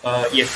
Yes.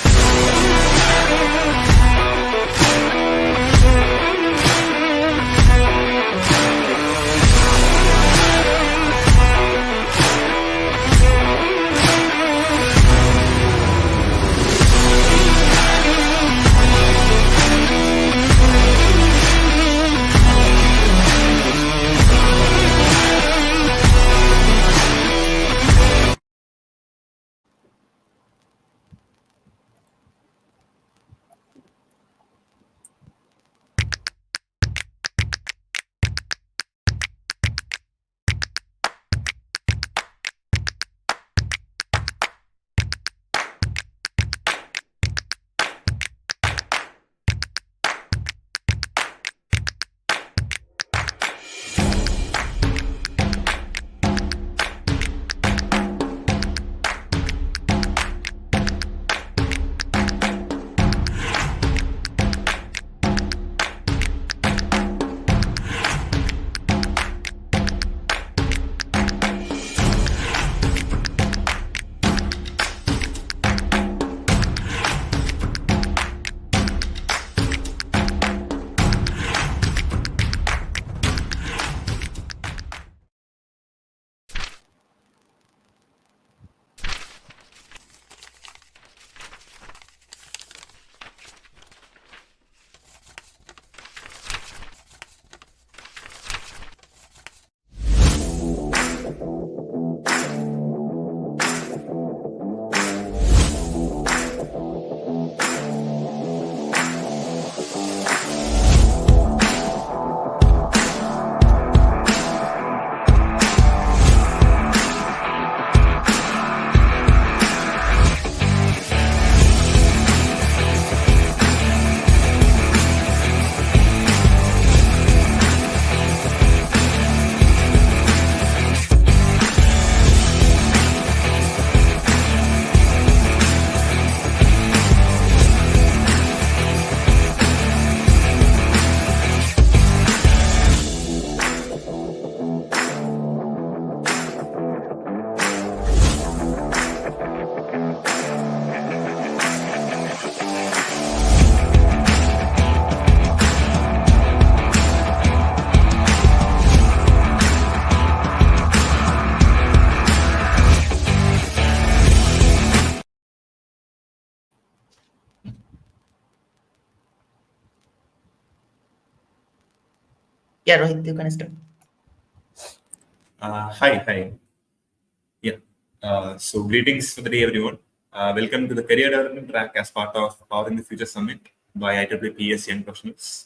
Yeah, Rohit, you can start. Hi. Yeah. So greetings for the day, everyone. Welcome to the Career Development Track as part of Power in the Future Summit by IEEE PES Young Professionals.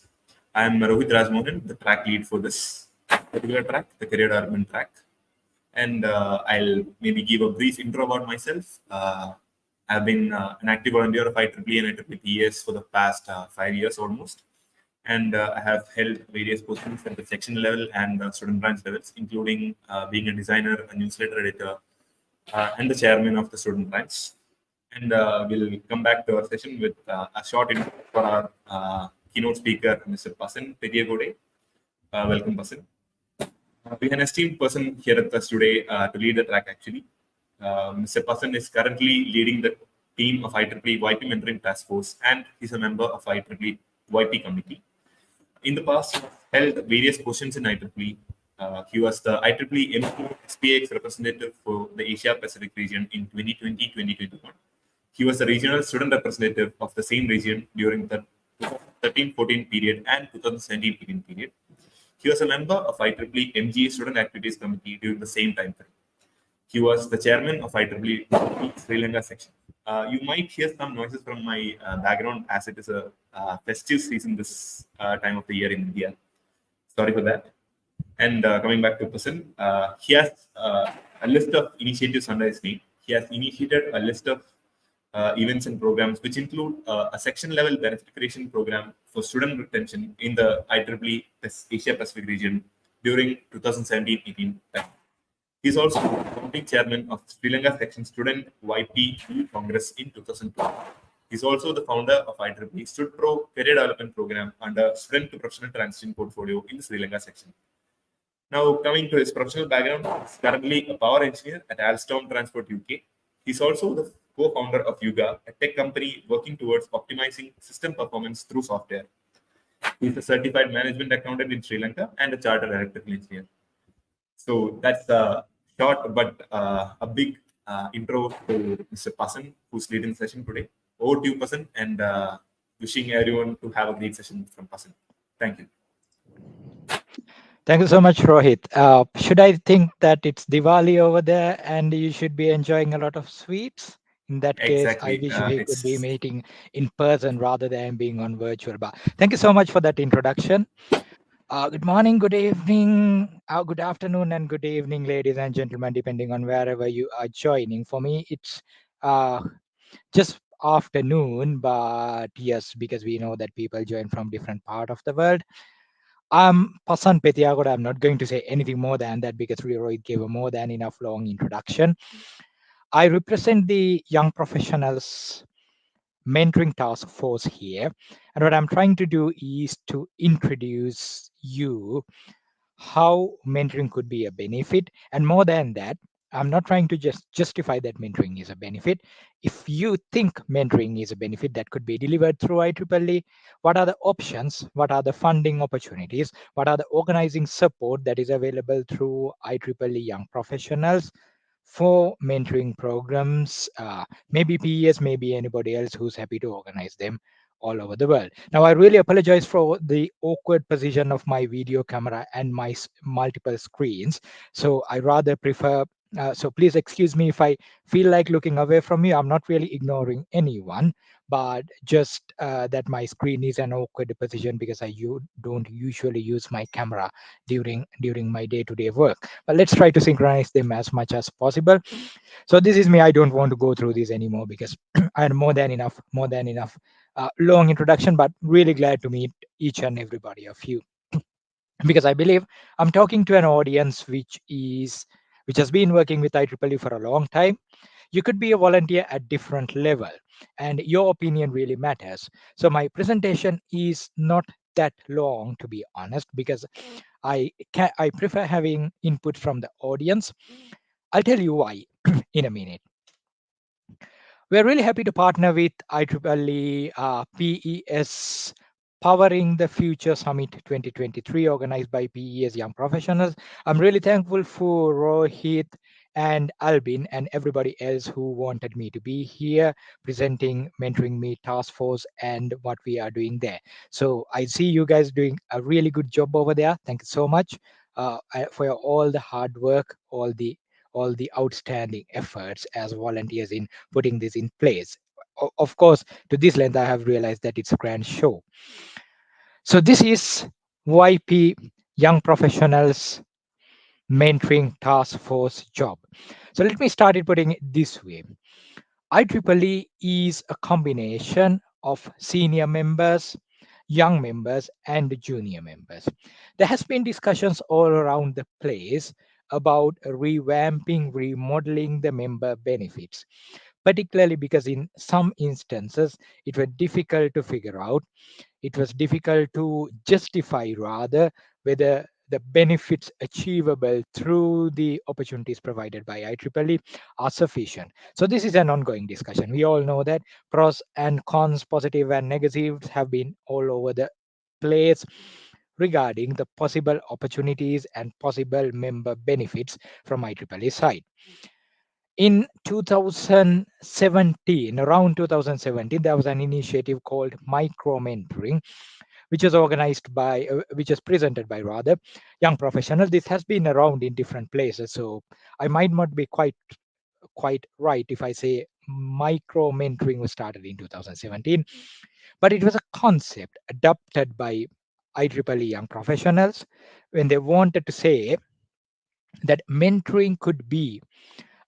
I'm Rohit Rajmohan, the track lead for this particular track, the Career Development Track. And I'll maybe give a brief intro about myself. I've been an active volunteer of IEEE and IEEE PES for the past 5 years almost. And I have held various positions at the section level and student branch levels, including being a designer, a newsletter editor, and the chairman of the student branch. And we'll come back to our session with a short intro for our keynote speaker, Mr. Pasan Pediagode. Welcome, Pasan. We have an esteemed person here with us today to lead the track, actually. Mr. Pasan is currently leading the team of IEEE YP Mentoring Task Force, and he's a member of IEEE YP Committee. In the past, he has held various positions in IEEE. He was the IEEE SPX representative for the Asia Pacific region in 2020-2021. He was the regional student representative of the same region during the 2013-14 period and 2017-18 period. He was a member of IEEE MGA Student Activities Committee during the same time frame. He was the chairman of IEEE Sri Lanka section. You might hear some noises from my background as it is a festive season this time of the year in India. Sorry for that. And coming back to person, he has a list of initiatives under his name. He has initiated a list of events and programs which include a section level benefit creation program for student retention in the IEEE Asia Pacific region during 2017-18 time. He is also founding chairman of Sri Lanka Section Student YP Congress in 2012. He is also the founder of IEEE Stud Pro Career Development Program under Student to Professional Transition portfolio in the Sri Lanka section. Now, coming to his professional background, he is currently a power engineer at Alstom Transport UK. He is also the co-founder of Yuga, a tech company working towards optimizing system performance through software. He's a certified management accountant in Sri Lanka and a chartered electrical engineer. So that's a short but a big intro to Mr. Pasan, who's leading the session today. Over to you, Pasan, and wishing everyone to have a great session from Pasan. Thank you. Thank you so much, Rohit. Should I think that it's Diwali over there and you should be enjoying a lot of sweets? In that case, I Exactly. wish we could be It's meeting in person rather than being on virtual. But thank you so much for that introduction. Good morning, good evening, good afternoon, and good evening, ladies and gentlemen, depending on wherever you are joining. For me, it's just afternoon, but yes, because we know that people join from different part of the world. I'm Pasan Petiagoda. I'm not going to say anything more than that because Rohit gave a more than enough long introduction. I represent the young professionals mentoring task force here. And what I'm trying to do is to introduce you how mentoring could be a benefit. And more than that, I'm not trying to just justify that mentoring is a benefit. If you think mentoring is a benefit that could be delivered through IEEE, what are the options? What are the funding opportunities? What are the organizing support that is available through IEEE Young Professionals for mentoring programs? Maybe PES, maybe anybody else who's happy to organize them all over the world. Now, I really apologize for the awkward position of my video camera and my multiple screens. So I rather prefer, so please excuse me if I feel like looking away from you. I'm not really ignoring anyone, but just that my screen is an awkward position because don't usually use my camera during my day-to-day work. But let's try to synchronize them as much as possible. So this is me. I don't want to go through this anymore because I had more than enough long introduction, but really glad to meet each and everybody of you because I believe I'm talking to an audience which has been working with IEEE for a long time. You could be a volunteer at different level, and your opinion really matters. So my presentation is not that long, to be honest, because I prefer having input from the audience. I'll tell you why in a minute. We're really happy to partner with IEEE PES Powering the Future Summit 2023, organized by PES Young Professionals. I'm really thankful for Rohit and Albin and everybody else who wanted me to be here presenting Mentoring Me Task Force and what we are doing there. So I see you guys doing a really good job over there. Thank you so much for all the hard work, all the outstanding efforts as volunteers in putting this in place. Of course, to this length, I have realized that it's a grand show. So this is YP Young Professionals Mentoring Task Force job. So let me start it putting it this way. IEEE is a combination of senior members, young members, and junior members. There has been discussions all around the place about revamping, remodeling the member benefits, particularly because in some instances it was difficult to figure out, it was difficult to justify rather whether the benefits achievable through the opportunities provided by IEEE are sufficient. So this is an ongoing discussion. We all know that pros and cons, positive and negatives have been all over the place regarding the possible opportunities and possible member benefits from IEEE side. In 2017, around 2017, there was an initiative called micro mentoring, which was organized by, which was presented by rather young professionals. This has been around in different places, so I might not be quite right if I say micro mentoring was started in 2017, but it was a concept adopted by IEEE young professionals when they wanted to say that mentoring could be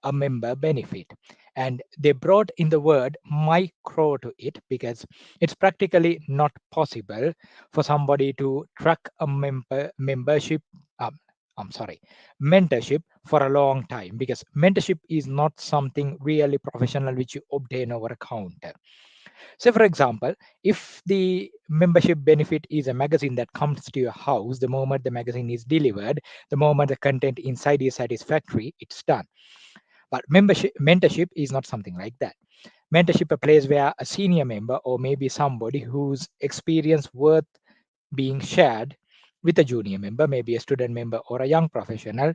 a member benefit. And they brought in the word micro to it because it's practically not possible for somebody to track a membership. Um, I'm sorry, mentorship for a long time because mentorship is not something really professional which you obtain over a counter. So, for example, if the membership benefit is a magazine that comes to your house, the moment the magazine is delivered, the moment the content inside is satisfactory, it's done. But mentorship is not something like that. Mentorship a place where a senior member or maybe somebody whose experience worth being shared with a junior member, maybe a student member or a young professional,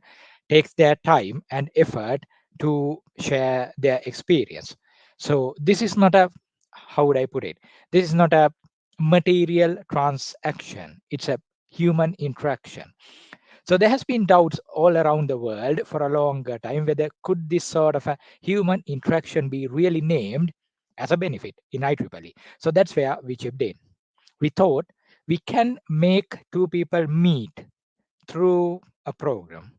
takes their time and effort to share their experience. So this is not a, how would I put it? This is not a material transaction. It's a human interaction. So there has been doubts all around the world for a longer time whether could this sort of a human interaction be really named as a benefit in IEEE. So that's where we chipped in. We thought we can make two people meet through a program,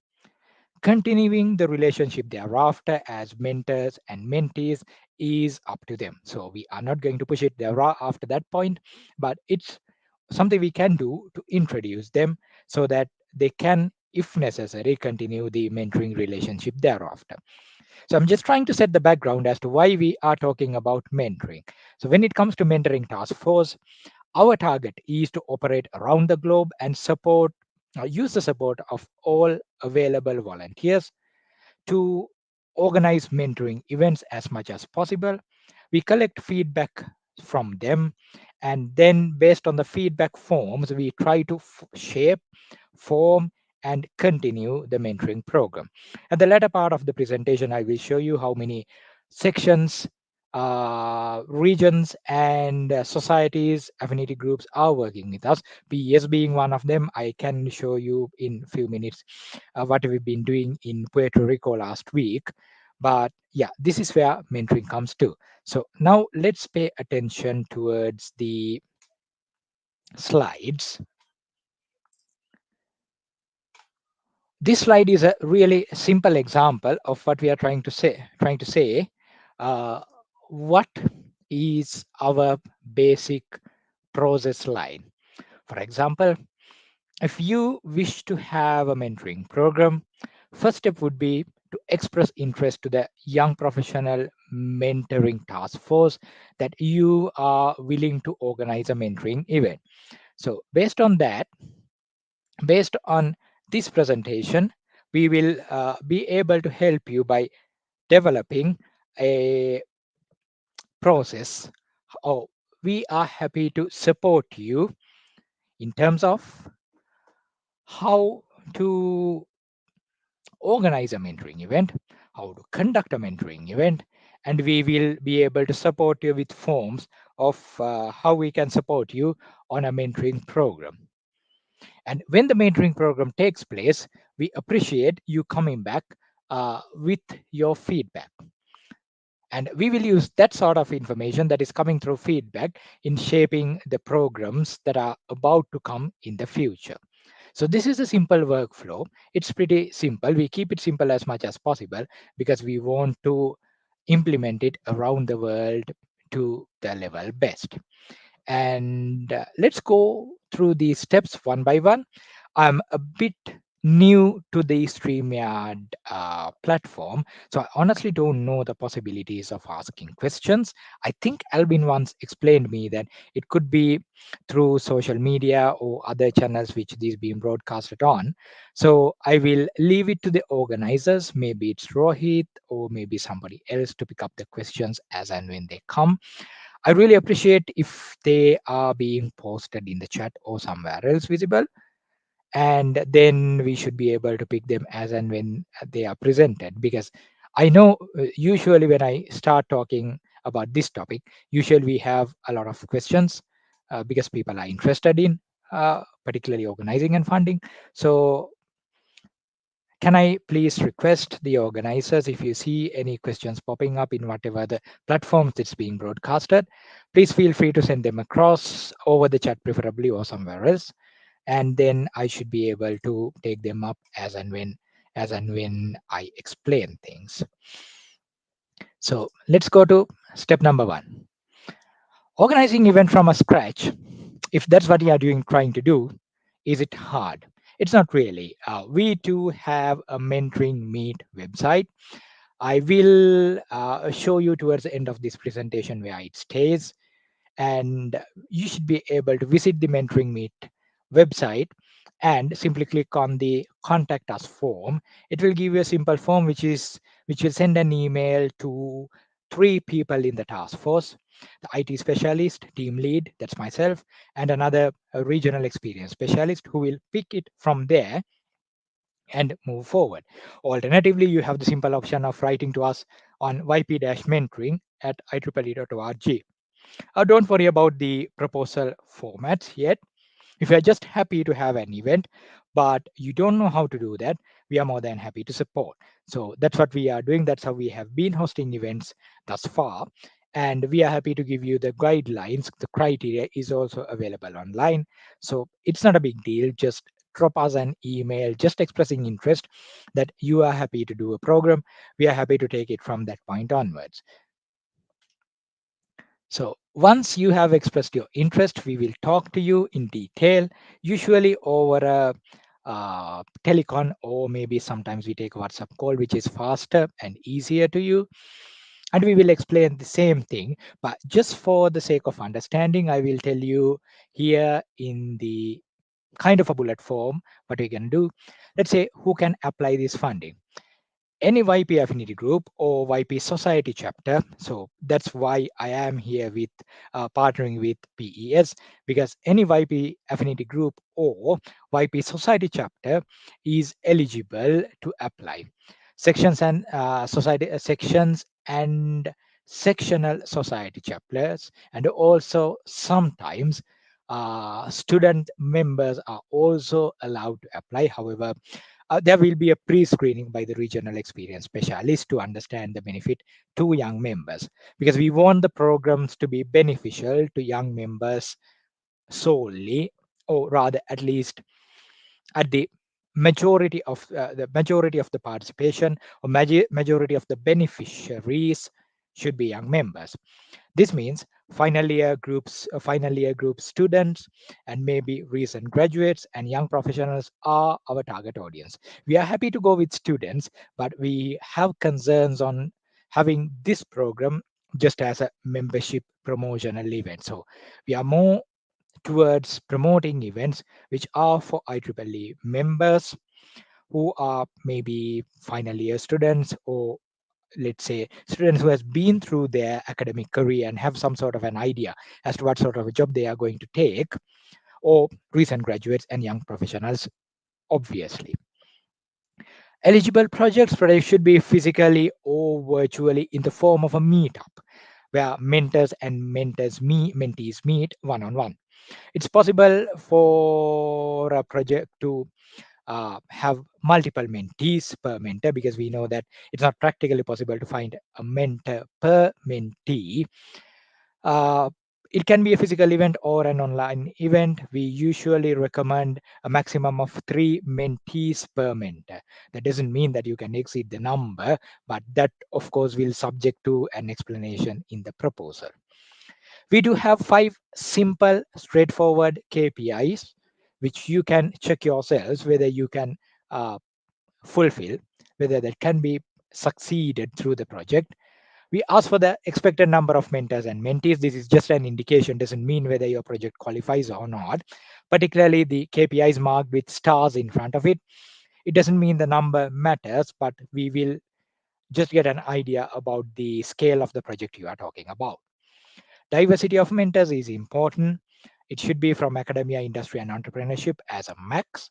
continuing the relationship thereafter as mentors and mentees is up to them. So we are not going to push it there after that point, but it's something we can do to introduce them so that they can, if necessary, continue the mentoring relationship thereafter. So I'm just trying to set the background as to why we are talking about mentoring. So when it comes to mentoring task force, our target is to operate around the globe and use the support of all available volunteers to organize mentoring events as much as possible. We collect feedback from them, and then based on the feedback forms, we try to shape, form, and continue the mentoring program. At the latter part of the presentation, I will show you how many sections, regions, and societies, affinity groups are working with us. PES being one of them. I can show you in a few minutes what we've been doing in Puerto Rico last week. But yeah, this is where mentoring comes to. So now let's pay attention towards the slides. This slide is a really simple example of what we are trying to say. Uh, what is our basic process line? For example, if you wish to have a mentoring program, first step would be to express interest to the young professional mentoring task force that you are willing to organize a mentoring event. So based on that, based on this presentation, we will be able to help you by developing a process. Oh, we are happy to support you in terms of how to organize a mentoring event, how to conduct a mentoring event, and we will be able to support you with forms of how we can support you on a mentoring program. And when the mentoring program takes place, we appreciate you coming back with your feedback. And we will use that sort of information that is coming through feedback in shaping the programs that are about to come in the future. So this is a simple workflow. It's pretty simple. We keep it simple as much as possible because we want to implement it around the world to the level best. And let's go through these steps one by one. I'm a bit new to the StreamYard platform, so I honestly don't know the possibilities of asking questions. I think Albin once explained me that it could be through social media or other channels which these being broadcasted on. So I will leave it to the organizers. Maybe it's Rohit or maybe somebody else to pick up the questions as and when they come. I really appreciate if they are being posted in the chat or somewhere else visible, and then we should be able to pick them as and when they are presented. Because I know usually when I start talking about this topic, usually we have a lot of questions because people are interested in particularly organizing and funding. So can I please request the organizers, if you see any questions popping up in whatever the platforms that's being broadcasted, please feel free to send them across over the chat preferably or somewhere else. And then I should be able to take them up as and when I explain things. So let's go to step number 1. Organizing event from a scratch, if that's what you are trying to do, is it hard? It's not really. We too have a mentoring meet website. I will show you towards the end of this presentation where it stays, and you should be able to visit the mentoring meet website and simply click on the contact us form. It will give you a simple form which will send an email to 3 people in the task force: the IT specialist, team lead, that's myself, and another regional experience specialist who will pick it from there and move forward. Alternatively, you have the simple option of writing to us on yp-mentoring@ieee.org. Don't worry about the proposal formats yet. If you're just happy to have an event, but you don't know how to do that, we are more than happy to support. So that's what we are doing. That's how we have been hosting events thus far. And we are happy to give you the guidelines. The criteria is also available online. So it's not a big deal. Just drop us an email, just expressing interest that you are happy to do a program. We are happy to take it from that point onwards. So once you have expressed your interest, we will talk to you in detail, usually over a telecon, or maybe sometimes we take a WhatsApp call, which is faster and easier to you. And we will explain the same thing. But just for the sake of understanding, I will tell you here in the kind of a bullet form what we can do. Let's say who can apply this funding: any YP affinity group or YP society chapter. So that's why I am here with partnering with PES, because any YP affinity group or YP society chapter is eligible to apply. Sections and society sections and sectional society chapters, and also sometimes student members are also allowed to apply. However, there will be a pre-screening by the regional experience specialist to understand the benefit to young members, because we want the programs to be beneficial to young members solely, or rather at least at the majority of the participation, or majority of the beneficiaries should be young members. This means final year group students, and maybe recent graduates and young professionals are our target audience. We are happy to go with students, but we have concerns on having this program just as a membership promotional event. So we are more towards promoting events which are for IEEE members who are maybe final year students, or let's say students who has been through their academic career and have some sort of an idea as to what sort of a job they are going to take, or recent graduates and young professionals, obviously. Eligible projects should be physically or virtually in the form of a meetup where mentors and mentees meet one-on-one. It's possible for a project to have multiple mentees per mentor, because we know that it's not practically possible to find a mentor per mentee. Uh, it can be a physical event or an online event. We usually recommend a maximum of 3 mentees per mentor. That doesn't mean that you can exceed the number, but that, of course, will subject to an explanation in the proposal. We do have 5 simple, straightforward KPIs, which you can check yourselves whether you can uh, fulfill, whether that can be succeeded through the project. We ask for the expected number of mentors and mentees. This is just an indication, doesn't mean whether your project qualifies or not. Particularly the KPI is marked with stars in front of it. It doesn't mean the number matters, but we will just get an idea about the scale of the project you are talking about. Diversity of mentors is important. It should be from academia, industry, and entrepreneurship as a max.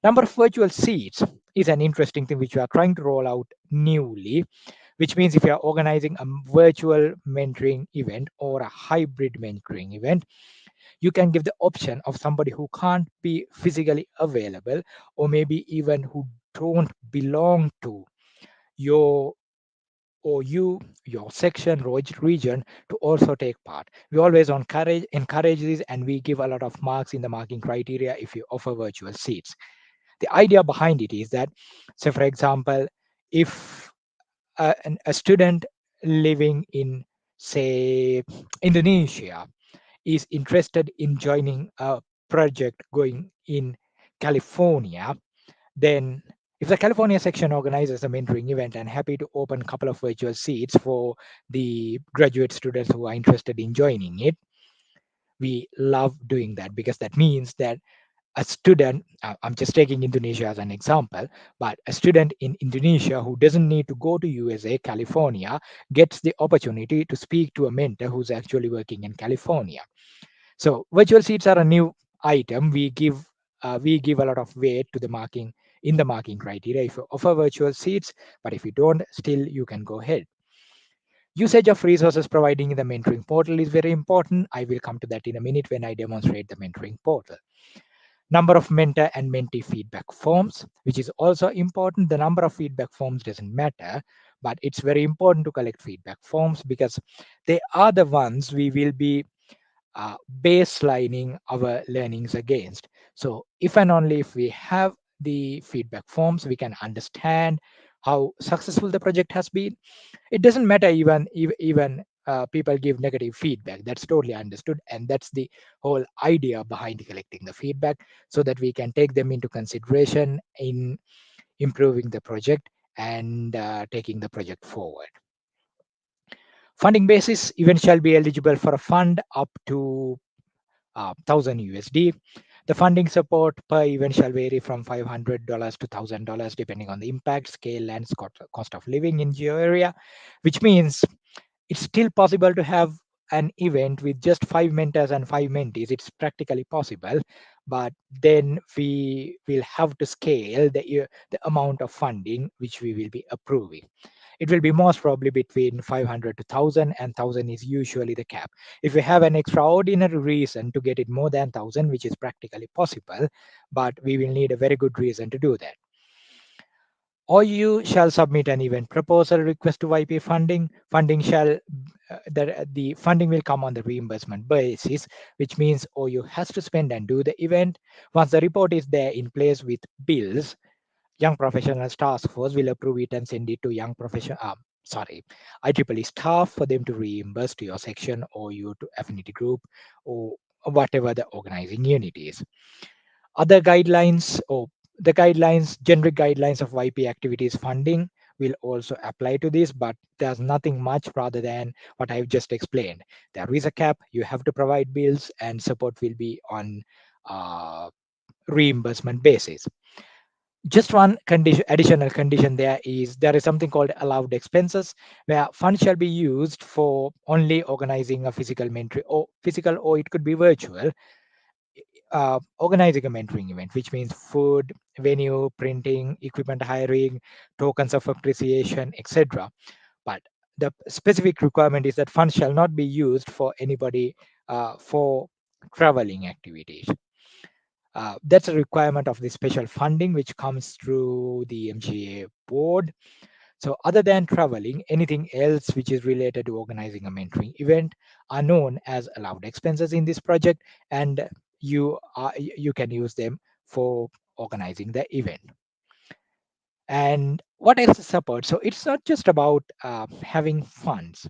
Number of virtual seats is an interesting thing which we are trying to roll out newly, which means if you are organizing a virtual mentoring event or a hybrid mentoring event, you can give the option of somebody who can't be physically available, or maybe even who don't belong to your your section or region, to also take part. We always encourage this, and we give a lot of marks in the marking criteria if you offer virtual seats. The idea behind it is that, say for example, if a student living in, say, Indonesia is interested in joining a project going in California, then if the California section organizes a mentoring event and happy to open a couple of virtual seats for the graduate students who are interested in joining it, we love doing that, because that means that A student, I'm just taking Indonesia as an example, but a student in Indonesia who doesn't need to go to USA, California, gets the opportunity to speak to a mentor who's actually working in California. So virtual seats are a new item. We give a lot of weight to the marking in the marking criteria if you offer virtual seats, but if you don't, still you can go ahead. Usage of resources providing in the mentoring portal is very important. I will come to that in a minute when I demonstrate the mentoring portal. Number of mentor and mentee feedback forms, which is also important. The number of feedback forms doesn't matter, but it's very important to collect feedback forms because they are the ones we will be baselining our learnings against. So if and only if we have the feedback forms, we can understand how successful the project has been. It doesn't matter even people give negative feedback. That's totally understood, and that's the whole idea behind collecting the feedback, so that we can take them into consideration in improving the project and taking the project forward. Funding basis: event shall be eligible for a fund up to 1000 USD. The funding support per event shall vary from $500 to $1,000 depending on the impact, scale, and cost of living in geo area, which means it's still possible to have an event with just 5 mentors and 5 mentees. It's practically possible, but then we will have to scale the amount of funding which we will be approving. It will be most probably between 500 to 1000, and 1000 is usually the cap. If we have an extraordinary reason to get it more than 1000, which is practically possible, but we will need a very good reason to do that. Or you shall submit an event proposal request to YP funding. The funding will come on the reimbursement basis, which means OU has to spend and do the event. Once the report is there in place with bills, Young Professionals Task Force will approve it and send it to IEEE staff for them to reimburse to your section or you to affinity group or whatever the organizing unit is. Other guidelines or the guidelines, generic guidelines of YP activities funding will also apply to this, but there's nothing much rather than what I've just explained. There is a cap, you have to provide bills, and support will be on uh, reimbursement basis. Just one condition, additional condition there is something called allowed expenses, where funds shall be used for only organizing a physical mentoring or physical, or it could be virtual, organizing a mentoring event, which means food, venue, printing, equipment hiring, tokens of appreciation, etc. But the specific requirement is that funds shall not be used for anybody for traveling activities. That's a requirement of the special funding which comes through the MGA board. So other than traveling, anything else which is related to organizing a mentoring event are known as allowed expenses in this project, and you can use them for organizing the event. And what else is support? So it's not just about having funds.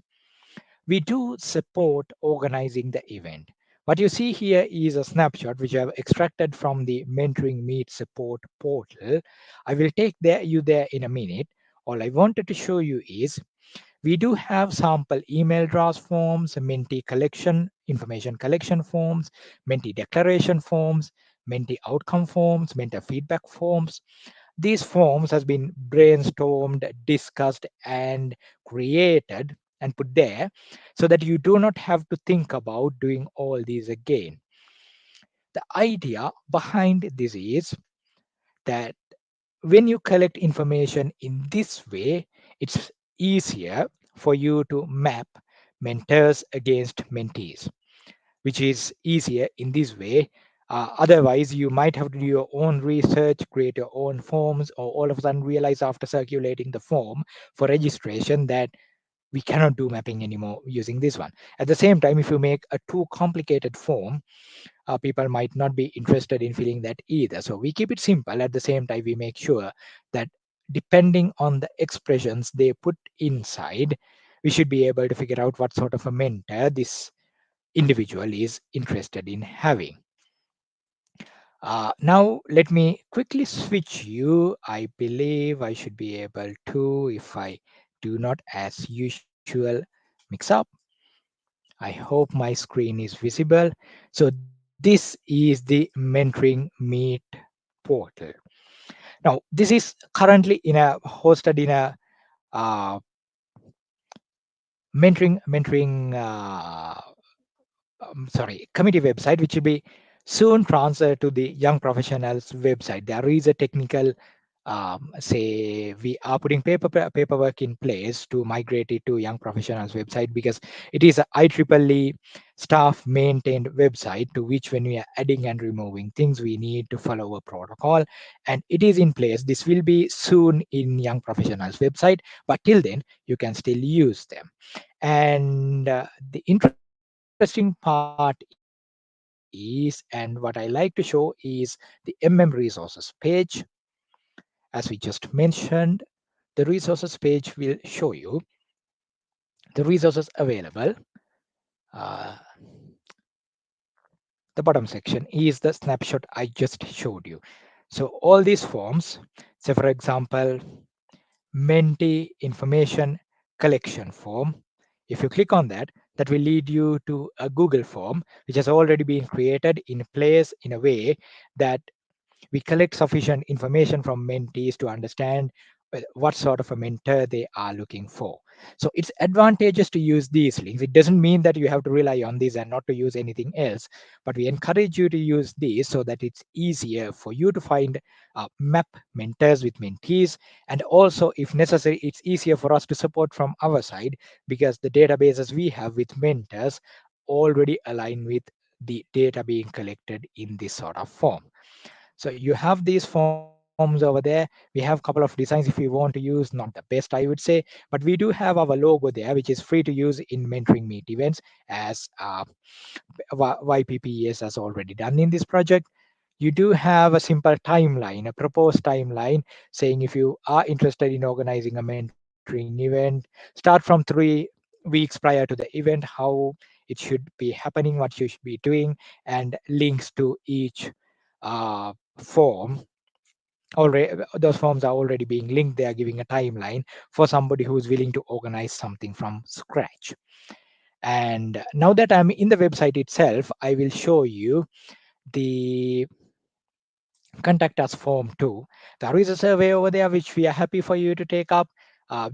We do support organizing the event. What you see here is a snapshot which I have extracted from the Mentoring Meet Support portal. I will take you there in a minute. All I wanted to show you is we do have sample email draft forms, mentee collection, information collection forms, mentee declaration forms, mentee outcome forms, mentor feedback forms. These forms has been brainstormed, discussed, and created and put there so that you do not have to think about doing all these again. The idea behind this is that when you collect information in this way, it's easier for you to map mentors against mentees, which is easier in this way. Otherwise, you might have to do your own research, create your own forms, or all of a sudden realize after circulating the form for registration that we cannot do mapping anymore using this one. At the same time, if you make a too complicated form, people might not be interested in filling that either. So we keep it simple. At the same time, we make sure that depending on the expressions they put inside, we should be able to figure out what sort of a mentor this individual is interested in having. Now, let me quickly switch you. I believe I should be able to, if I do not as usual mix up. I hope my screen is visible. So this This is the Mentoring Meet portal. Now, this is currently hosted in a uh, committee website, which will be soon transferred to the young professionals website. There is a technical say we are putting paperwork in place to migrate it to young professionals website, because it is a IEEE staff maintained website, to which when we are adding and removing things we need to follow a protocol, and it is in place. This will be soon in young professionals website, but till then you can still use them. And the interesting part is, and what I like to show is the MM resources page. As we just mentioned, the resources page will show you the resources available. Uh, the bottom section is the snapshot I just showed you. So all these forms, say for example, mentee information collection form. If you click on that, that will lead you to a Google form, which has already been created in place in a way that we collect sufficient information from mentees to understand what sort of a mentor they are looking for. So it's advantageous to use these links. It doesn't mean that you have to rely on these and not to use anything else, but we encourage you to use these so that it's easier for you to find map mentors with mentees. And also, if necessary, it's easier for us to support from our side, because the databases we have with mentors already align with the data being collected in this sort of form. So you have these forms over there. We have a couple of designs if you want to use, not the best I would say, but we do have our logo there, which is free to use in mentoring meet events, as YPPES has already done in this project. You do have a simple timeline, a proposed timeline, saying if you are interested in organizing a mentoring event, start from 3 weeks prior to the event, how it should be happening, what you should be doing, and links to each form. Already those forms are already being linked. They are giving a timeline for somebody who is willing to organize something from scratch. And now that I'm in the website itself, I will show you the contact us form too. There is a survey over there which we are happy for you to take up.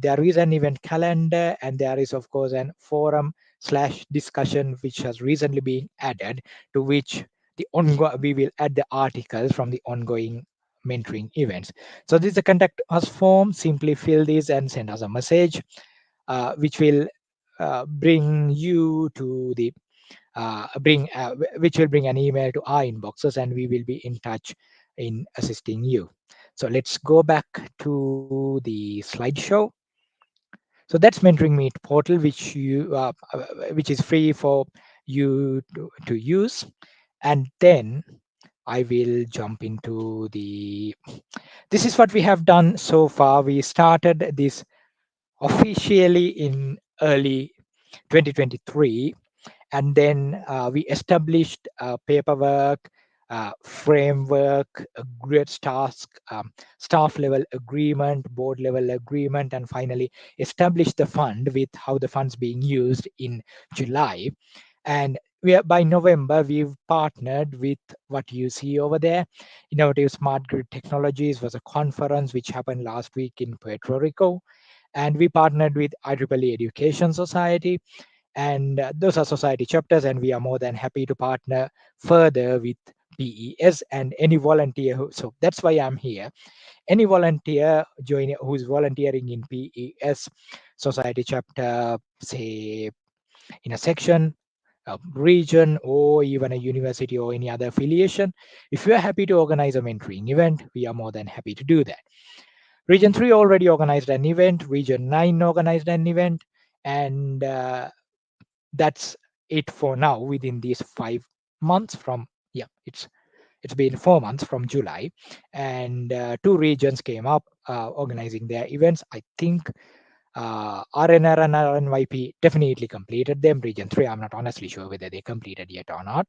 There is an event calendar, and there is of course an forum slash discussion which has recently been added, to which we will add the articles from the ongoing mentoring events. So this is the contact us form. Simply fill this and send us a message, which will bring you to the which will bring an email to our inboxes, and we will be in touch in assisting you. So let's go back to the slideshow. So that's Mentoring Meet portal, which is free for you to use. And then I will jump into this is what we have done so far. We started this officially in early 2023, and then we established paperwork, framework, a grid task, staff level agreement, board level agreement, and finally established the fund with how the funds being used in July. And by November, we've partnered with what you see over there. Innovative Smart Grid Technologies was a conference which happened last week in Puerto Rico, and we partnered with IEEE Education Society, and those are society chapters, and we are more than happy to partner further with PES and any volunteer so that's why I'm here. Any volunteer who's volunteering in PES society chapter, say in a section, a region, or even a university or any other affiliation, if you are happy to organize a mentoring event, we are more than happy to do that. Region 3 already organized an event, Region 9 organized an event, and that's it for now. Within these 5 months from it's been 4 months from July, and two regions came up organizing their events. I think RNR and RNYP definitely completed them. Region 3, I'm not honestly sure whether they completed yet or not.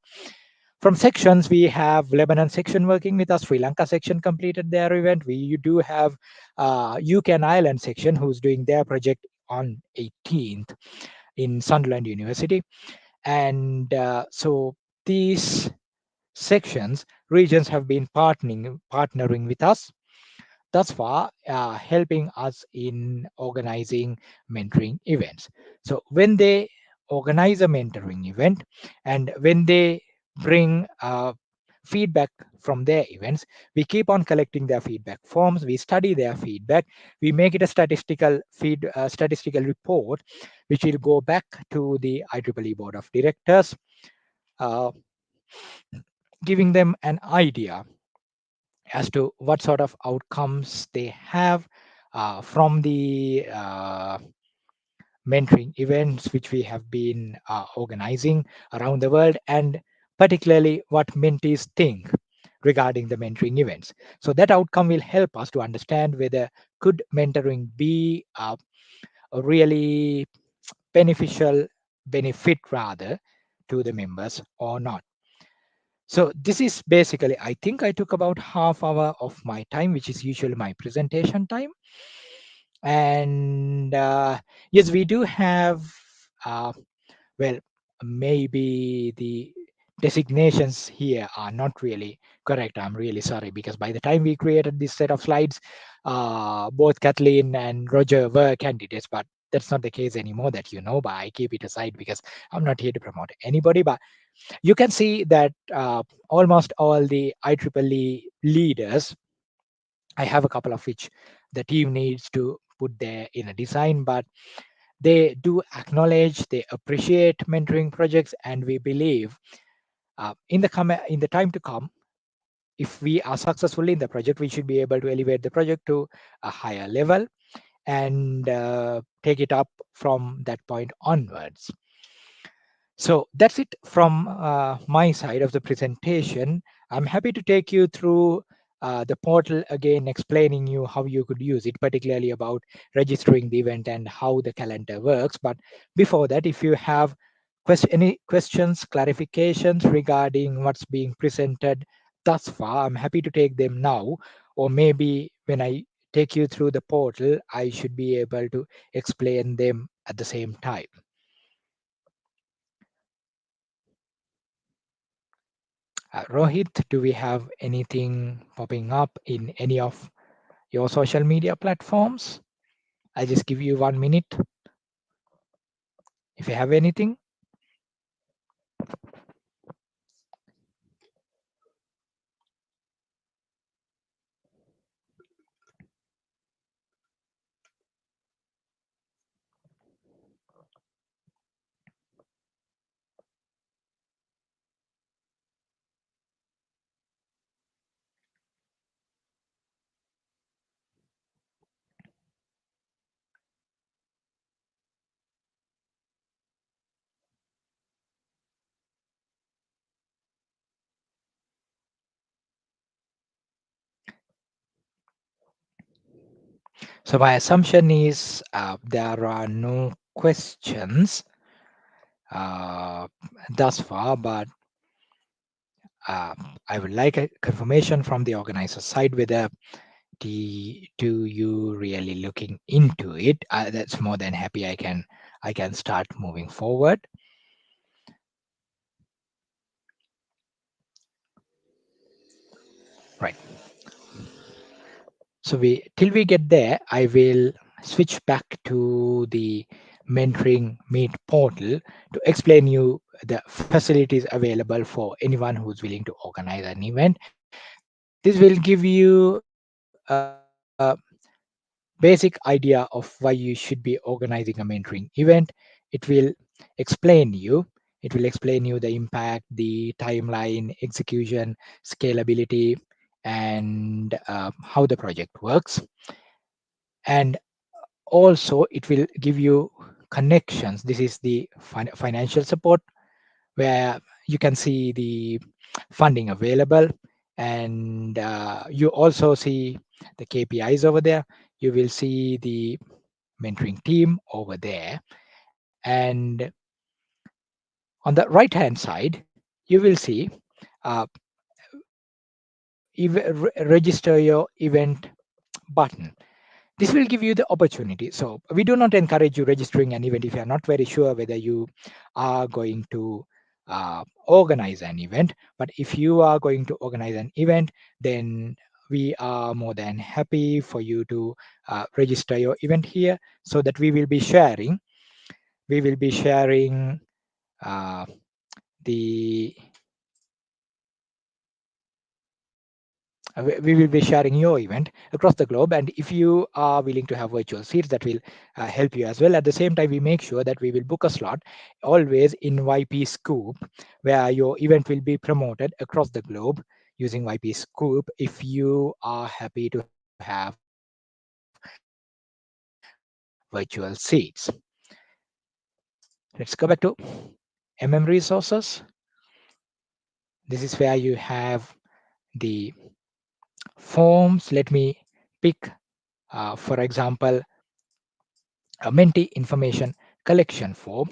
From sections, we have Lebanon section working with us. Sri Lanka section completed their event. We do have UK and Ireland section who's doing their project on 18th in Sunderland University. And so these sections, regions have been partnering with us thus far, helping us in organizing mentoring events. So when they organize a mentoring event and when they bring feedback from their events, we keep on collecting their feedback forms, we study their feedback, we make it a statistical report which will go back to the IEEE board of directors, uh, giving them an idea as to what sort of outcomes they have from the mentoring events which we have been organizing around the world, and particularly what mentees think regarding the mentoring events. So that outcome will help us to understand whether could mentoring be a really beneficial benefit rather to the members or not. So this is basically, I think I took about half hour of my time, which is usually my presentation time. And yes, we do have, uh, well, maybe the designations here are not really correct. I'm really sorry, because by the time we created this set of slides, both Kathleen and Roger were candidates, but that's not the case anymore, that you know, but I keep it aside because I'm not here to promote anybody. But you can see that almost all the IEEE leaders, I have a couple of which the team needs to put there in a design, but they do acknowledge, they appreciate mentoring projects, and we believe in the time to come, if we are successful in the project, we should be able to elevate the project to a higher level and take it up from that point onwards. So that's it from my side of the presentation. I'm happy to take you through the portal again, explaining you how you could use it, particularly about registering the event and how the calendar works. But before that, if you have any questions, clarifications regarding what's being presented thus far, I'm happy to take them now, or maybe when I take you through the portal, I should be able to explain them at the same time. Rohit, do we have anything popping up in any of your social media platforms? I'll just give you 1 minute if you have anything. So my assumption is there are no questions uh, thus far, but uh, I would like a confirmation from the organizer side whether do you really looking into it. That's more than happy. I can start moving forward. Right. So till we get there, I will switch back to the mentoring meet portal to explain you the facilities available for anyone who's willing to organize an event. This will give you a basic idea of why you should be organizing a mentoring event. It will explain you. It will explain you the impact, the timeline, execution, scalability, and how the project works. And also, it will give you connections. This is the financial support, where you can see the funding available, and you also see the KPIs over there. You will see the mentoring team over there, and on the right hand side you will see uh, register your event button. This will give you the opportunity. So we do not encourage you registering an event if you are not very sure whether you are going to organize an event. But if you are going to organize an event, then we are more than happy for you to register your event here, so that we will be sharing uh, the we will be sharing your event across the globe. And if you are willing to have virtual seats, that will help you as well. At the same time, we make sure that we will book a slot always in YP Scoop, where your event will be promoted across the globe using YP Scoop, if you are happy to have virtual seats. Let's go back to MM Resources. This is where you have the forms. Let me pick, for example, a Menti information collection form.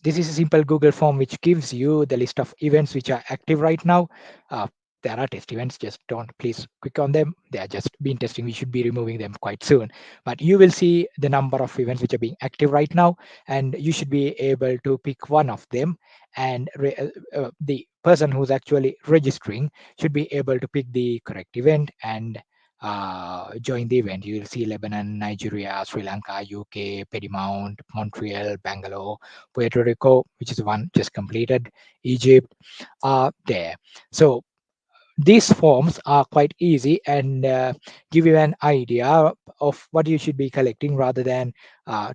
This is a simple Google form which gives you the list of events which are active right now. There are test events, just don't please click on them. They are just been testing. We should be removing them quite soon. But you will see the number of events which are being active right now, and you should be able to pick one of them. And the person who's actually registering should be able to pick the correct event and join the event. You will see Lebanon, Nigeria, Sri Lanka, UK, Piedmont, Montreal, Bangalore, Puerto Rico, which is the one just completed, Egypt, there. So these forms are quite easy and give you an idea of what you should be collecting, rather than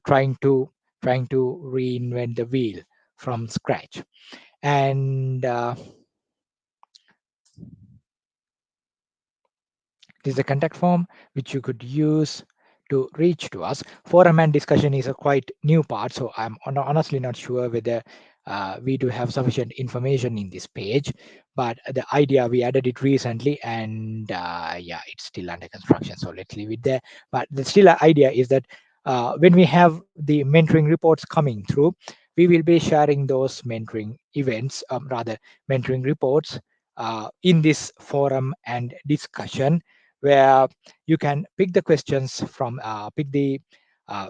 trying to reinvent the wheel from scratch. And this is the contact form which you could use to reach to us. Forum and discussion is a quite new part, so I'm honestly not sure whether we do have sufficient information in this page. But the idea, we added it recently, and yeah, it's still under construction, so let's leave it there. But the still idea is that when we have the mentoring reports coming through, we will be sharing those mentoring events, rather mentoring reports, in this forum and discussion, where you can pick the questions from, pick the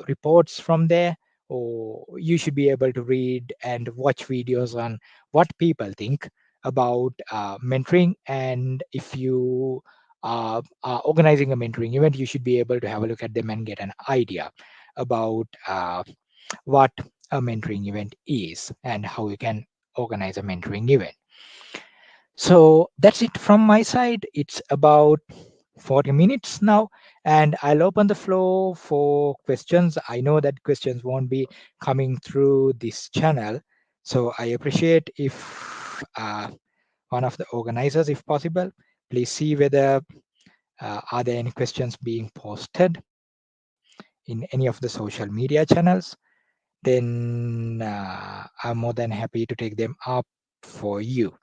reports from there, or you should be able to read and watch videos on what people think about mentoring. And if you are organizing a mentoring event, you should be able to have a look at them and get an idea about what a mentoring event is and how you can organize a mentoring event. So that's it from my side. It's about 40 minutes now, and I'll open the floor for questions. I know that questions won't be coming through this channel, so I appreciate if one of the organizers, if possible, please see whether are there any questions being posted in any of the social media channels. Then I'm more than happy to take them up for you.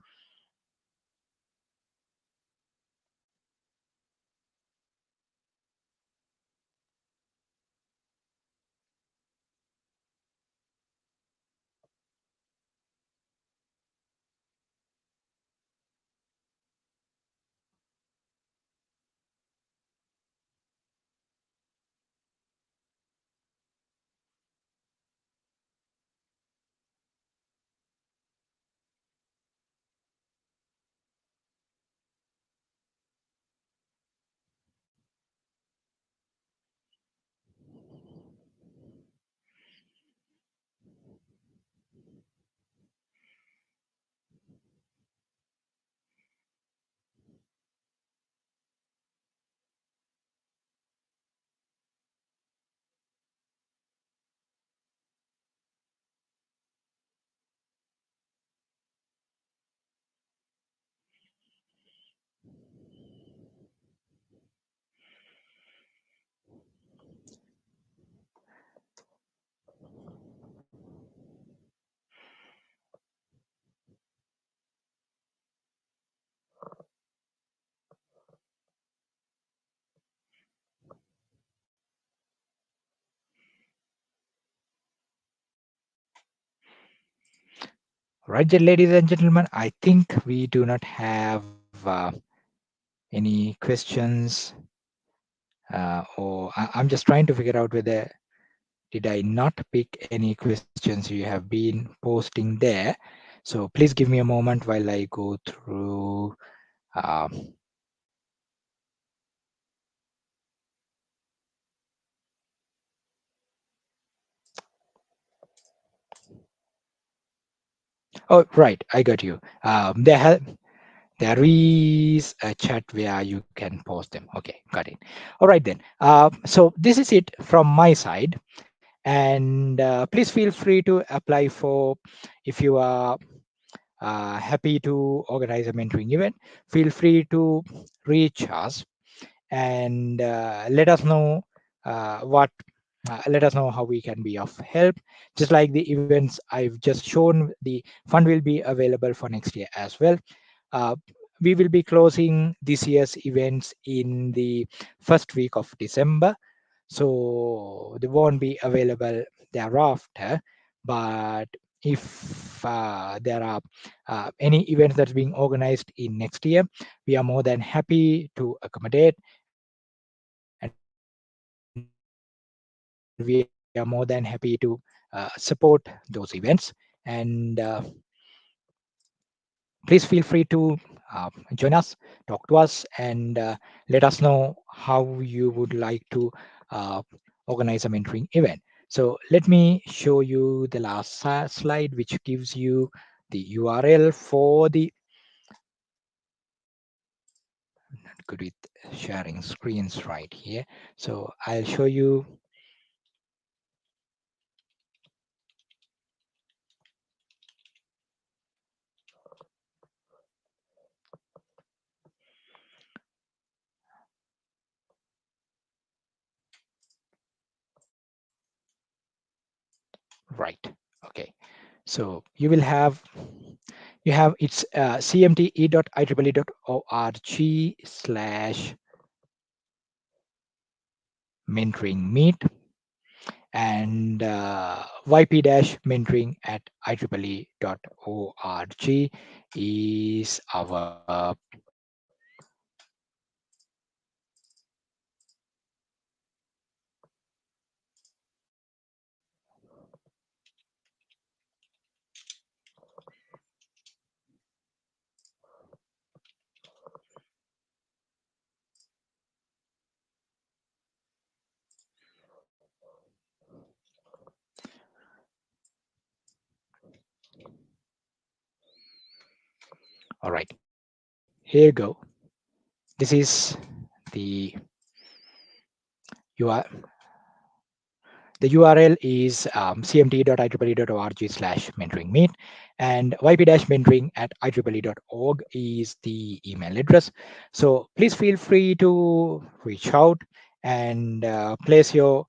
Right, then, ladies and gentlemen, I think we do not have any questions, or I'm just trying to figure out whether did I not pick any questions you have been posting there? So please give me a moment while I go through. Oh, right, I got you. There is a chat where you can post them. Okay, got it. All right then. So this is it from my side, and please feel free to apply for, if you are happy to organize a mentoring event, feel free to reach us and let us know how we can be of help. Just like the events I've just shown, the fund will be available for next year as well. uh, we will be closing this year's events in the first week of December, so they won't be available thereafter. But if there are any events that's being organized in next year, we are more than happy to accommodate, and we are more than happy to support those events. And please feel free to join us, talk to us, and let us know how you would like to uh, organize a mentoring event. So let me show you the last slide, which gives you the URL for the, not good with sharing screens right here. So I'll show you. Right. Okay. So you will have, it's cmte.ieee.org/mentoring meet, and yp-mentoring at ieee.org is our. All right, here you go. This is the URL. The URL is cmt.ieee.org/mentoring meet, and yp-mentoring at ieee.org is the email address. So please feel free to reach out and place your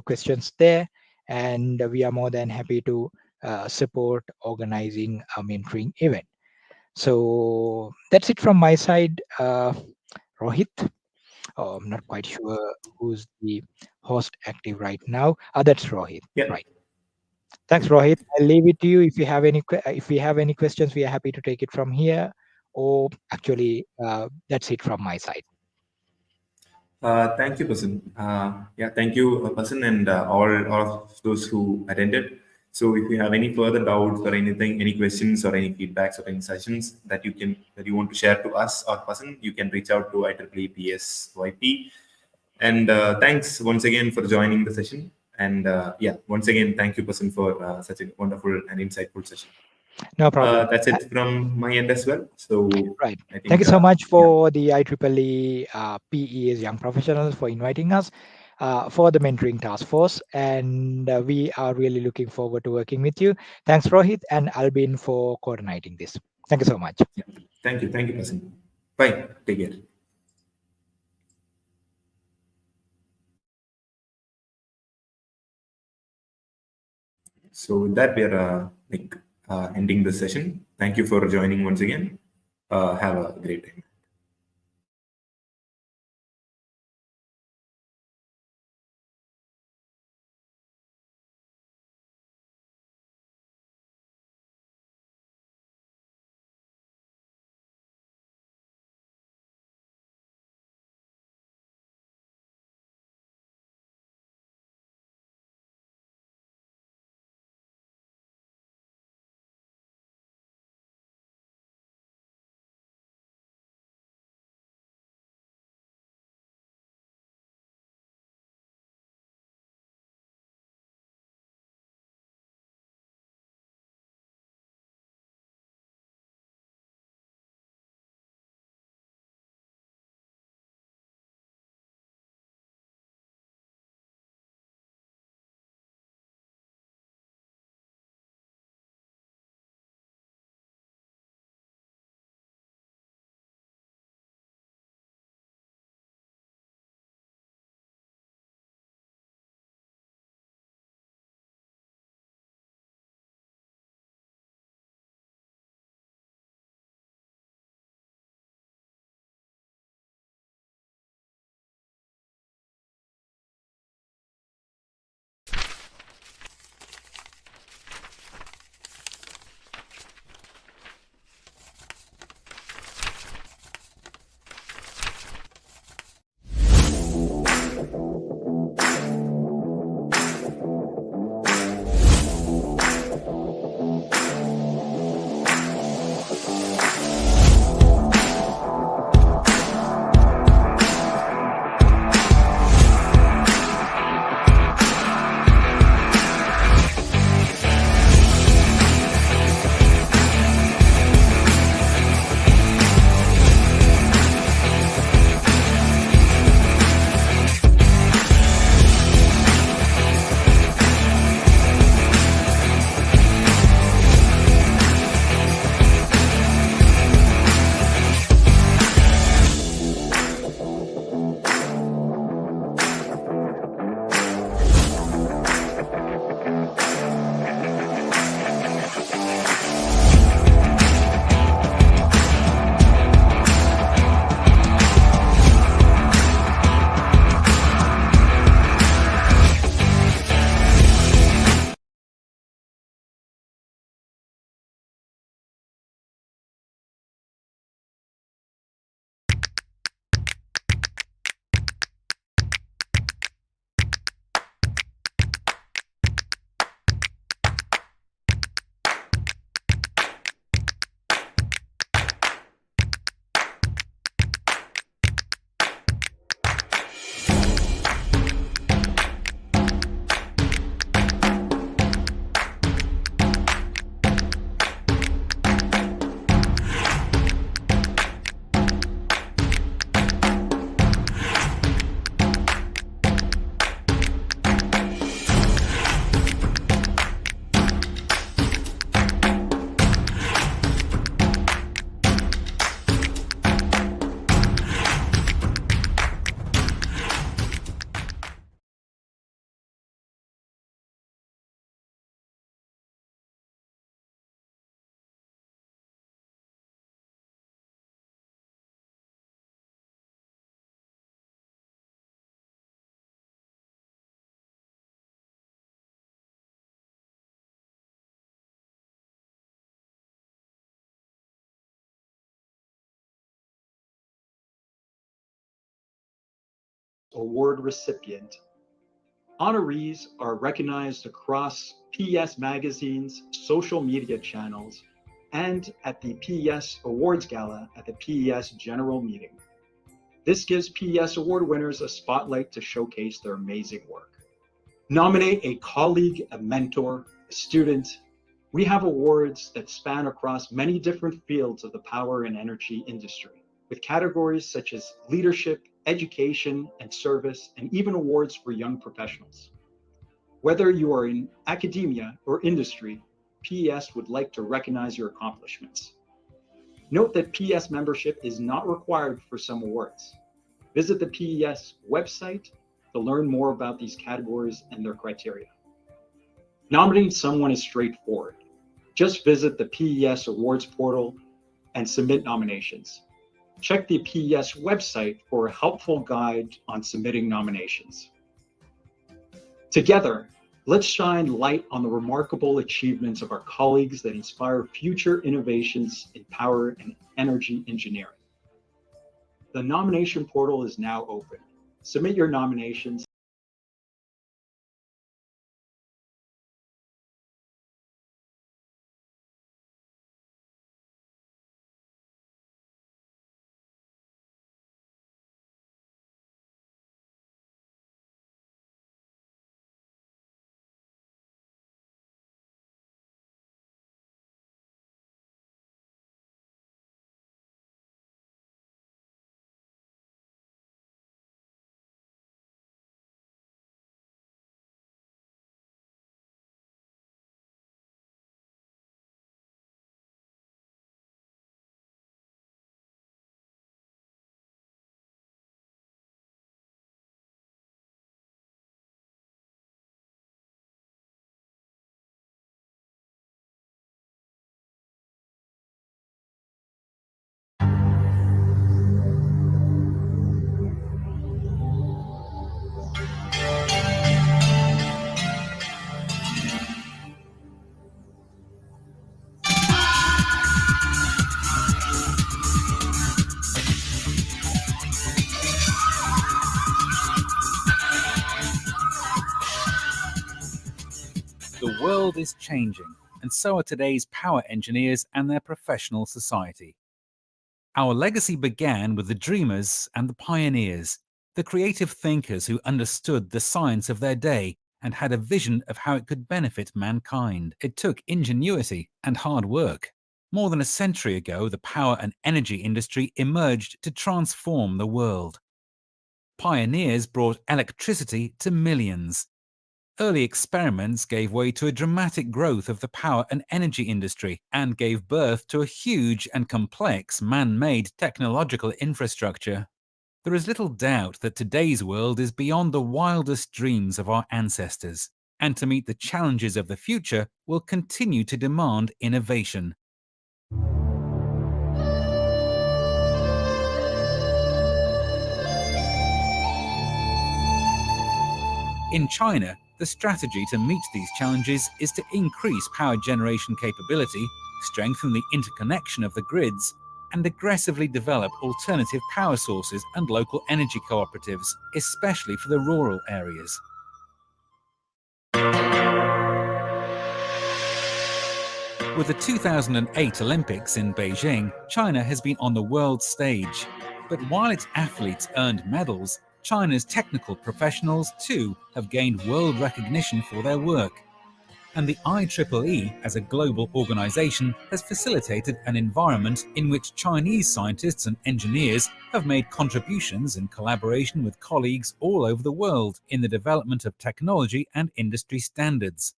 questions there, and we are more than happy to support organizing a mentoring event. So that's it from my side, Rohit. I'm not quite sure who's the host active right now. That's Rohit. Yeah. Right. Thanks, Rohit. I'll leave it to you. If you have any, if we have any questions, we are happy to take it from here. Or actually, that's it from my side. Thank you, person. Yeah, thank you, person, and all of those who attended. So, if you have any further doubts or anything, any questions or any feedbacks or any suggestions that you want to share to us or person, you can reach out to IEEE PES YP. And thanks once again for joining the session. And yeah, once again, thank you, person, for such a wonderful and insightful session. No problem. That's it from my end as well. So, Right. I think, Thank you so much yeah. for the IEEE PES Young Professionals for inviting us for the mentoring task force. And we are really looking forward to working with you. Thanks, Rohit and Albin, for coordinating this. Thank you so much. Yeah. Thank you, person. Bye. Take care. So with that, we are ending the session. Thank you for joining once again. Have a great day. Award recipient. Honorees are recognized across PES magazine's social media channels and at the PES Awards Gala at the PES General Meeting. This gives PES Award winners a spotlight to showcase their amazing work. Nominate a colleague, a mentor, a student. We have awards that span across many different fields of the power and energy industry, with categories such as leadership, education, and service, and even awards for young professionals. Whether you are in academia or industry, PES would like to recognize your accomplishments. Note that PES membership is not required for some awards. Visit the PES website to learn more about these categories and their criteria. Nominating someone is straightforward. Just visit the PES Awards portal and submit nominations. Check the PES website for a helpful guide on submitting nominations. Together, let's shine light on the remarkable achievements of our colleagues that inspire future innovations in power and energy engineering. The nomination portal is now open. Submit your nominations. The world is changing, and so are today's power engineers and their professional society. Our legacy began with the dreamers and the pioneers, the creative thinkers who understood the science of their day and had a vision of how it could benefit mankind. It took ingenuity and hard work. More than a century ago, the power and energy industry emerged to transform the world. Pioneers brought electricity to millions. Early experiments gave way to a dramatic growth of the power and energy industry and gave birth to a huge and complex man-made technological infrastructure. There is little doubt that today's world is beyond the wildest dreams of our ancestors, and to meet the challenges of the future will continue to demand innovation. In China, the strategy to meet these challenges is to increase power generation capability, strengthen the interconnection of the grids, and aggressively develop alternative power sources and local energy cooperatives, especially for the rural areas. With the 2008 Olympics in Beijing, China has been on the world stage. But while its athletes earned medals, China's technical professionals too have gained world recognition for their work. And the IEEE, as a global organization, has facilitated an environment in which Chinese scientists and engineers have made contributions in collaboration with colleagues all over the world in the development of technology and industry standards.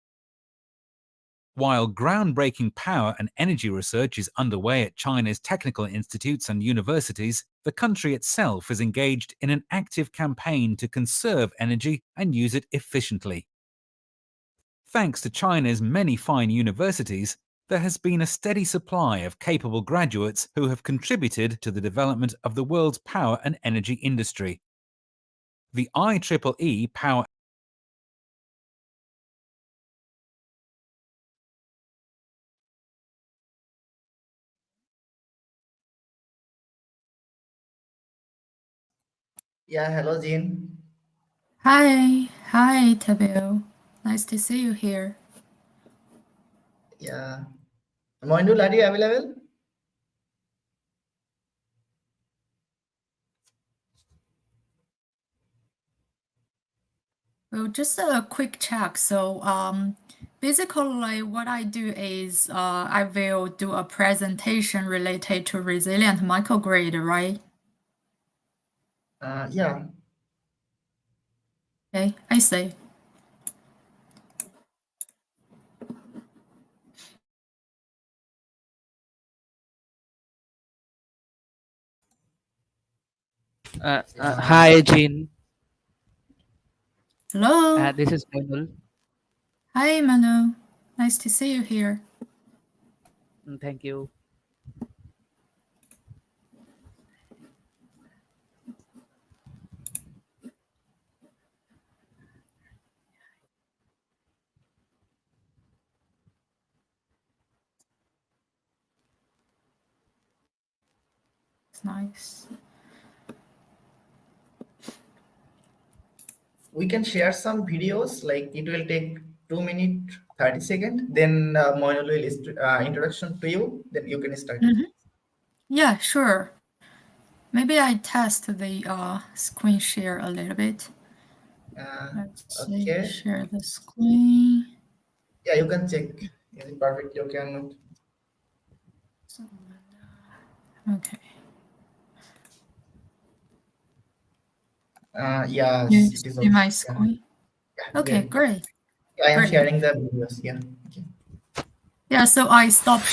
While groundbreaking power and energy research is underway at China's technical institutes and universities, the country itself is engaged in an active campaign to conserve energy and use it efficiently. Thanks to China's many fine universities, there has been a steady supply of capable graduates who have contributed to the development of the world's power and energy industry. The IEEE Power Yeah, hello, Jin. Hi, Tabeo. Nice to see you here. Yeah. Moindul, are you available? Well, just a quick check. So, basically, what I do is I will do a presentation related to resilient microgrid, right? Yeah. Okay, I see. Hi, Jin. Hello. This is Mehul. Hi, Manu. Nice to see you here. Thank you. It's nice. We can share some videos, like it will take 2 minutes, 30 seconds. Then Moindul will introduction to you. Then you can start it. Yeah, sure. Maybe I test the screen share a little bit. Let's see, Okay. share the screen. Yeah, you can check. Is it perfect? You can. Okay. Yes, You it is see okay. my Yeah. screen? Yeah, Okay, good. great. I am Great. sharing the videos. Yeah. Okay. Yeah, so I stopped.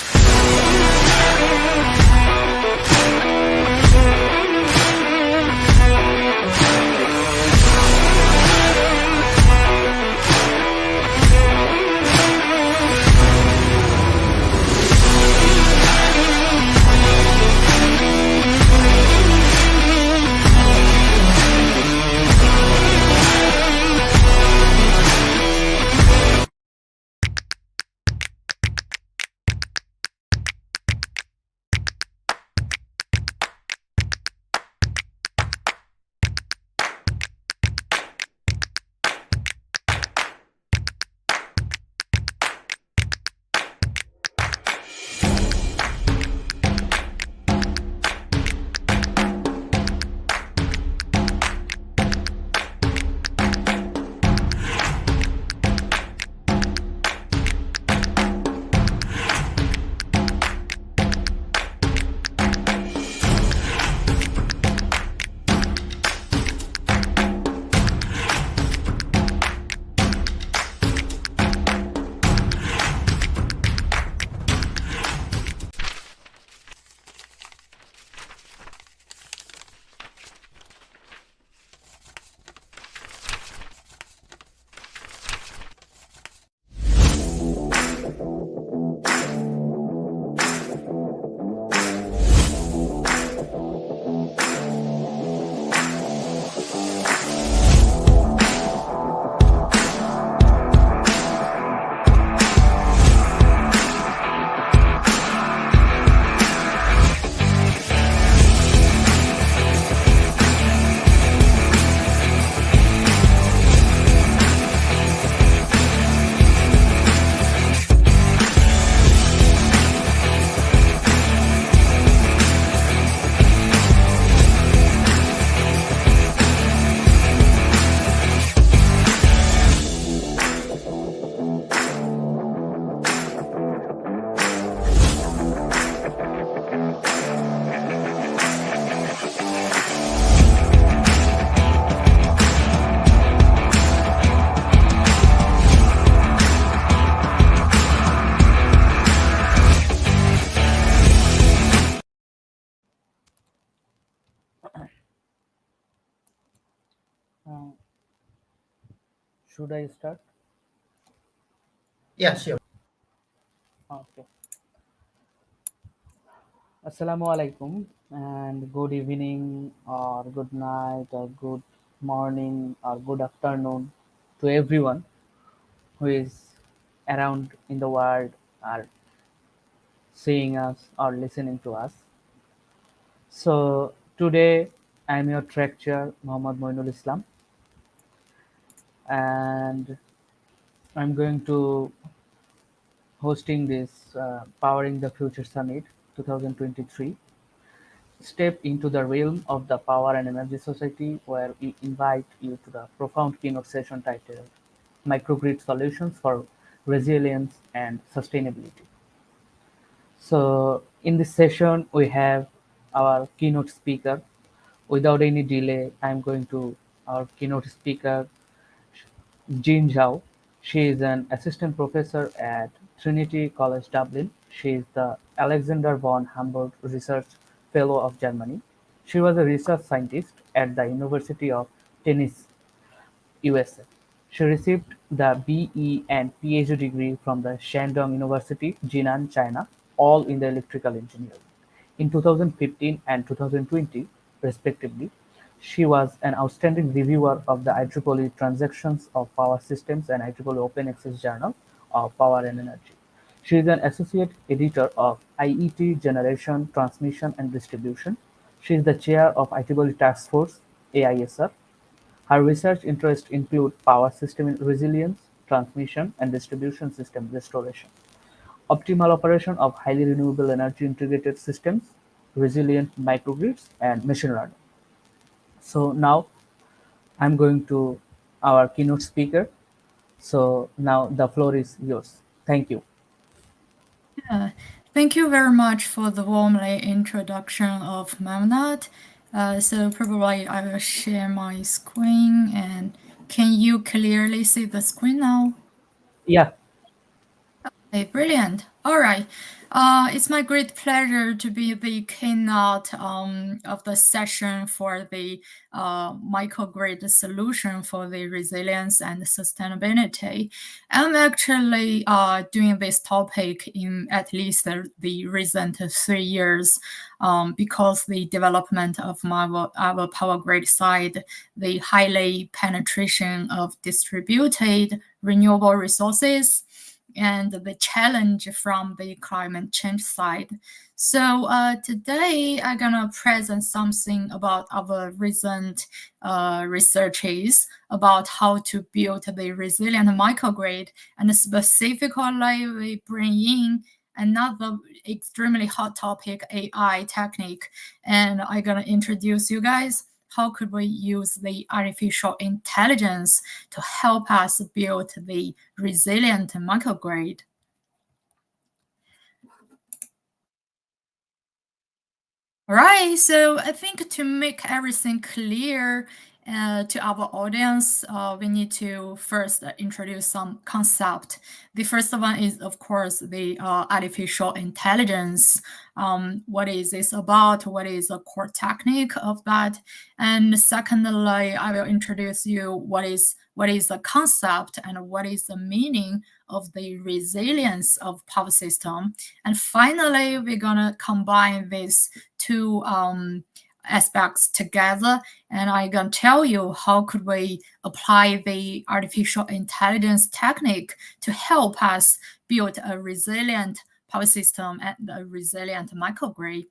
Should I start? Yeah, sure. Okay. Assalamu alaikum and good evening or good night or good morning or good afternoon to everyone who is around in the world or seeing us or listening to us. So today I am your lecturer Muhammad Moinul Islam. and I'm going to hosting this Powering the Future Summit 2023. Step into the realm of the Power and Energy Society, where we invite you to the profound keynote session titled Microgrid Solutions for Resilience and Sustainability. So, in this session, we have our keynote speaker. Without any delay, I'm going to our keynote speaker, Jin Zhao. She is an assistant professor at Trinity College, Dublin. She is the Alexander von Humboldt Research Fellow of Germany. She was a research scientist at the University of Tennessee, USA. She received the BE and PhD degree from the Shandong University, Jinan, China, all in the electrical engineering. In 2015 and 2020, respectively, she was an outstanding reviewer of the IEEE Transactions of Power Systems and IEEE Open Access Journal of Power and Energy. She is an associate editor of IET Generation, Transmission and Distribution. She is the chair of IEEE Task Force, AISR. Her research interests include power system resilience, transmission and distribution system restoration, optimal operation of highly renewable energy integrated systems, resilient microgrids, and machine learning. So now I'm going to our keynote speaker. So now the floor is yours. Thank you. Yeah, thank you very much for the warmly introduction of Memnat. So probably I will share my screen, and can you clearly see the screen now? Yeah. Okay, brilliant. All right. It's my great pleasure to be the keynote of the session for the microgrid solution for the resilience and sustainability. I'm actually doing this topic in at least the recent 3 years because the development of our power grid side, the highly penetration of distributed renewable resources, and the challenge from the climate change side. So today I'm gonna present something about our recent researches about how to build the resilient microgrid, and specifically we bring in another extremely hot topic, AI technique, and I'm gonna introduce you guys how could we use the artificial intelligence to help us build the resilient microgrid? All right, so I think to make everything clear to our audience, we need to first introduce some concept. The first one is, of course, the artificial intelligence. What is this about? What is the core technique of that? And secondly, I will introduce you what is the concept and what is the meaning of the resilience of power system. And finally, we're gonna combine these two aspects together, and I'm gonna tell you how could we apply the artificial intelligence technique to help us build a resilient power system and a resilient microgrid.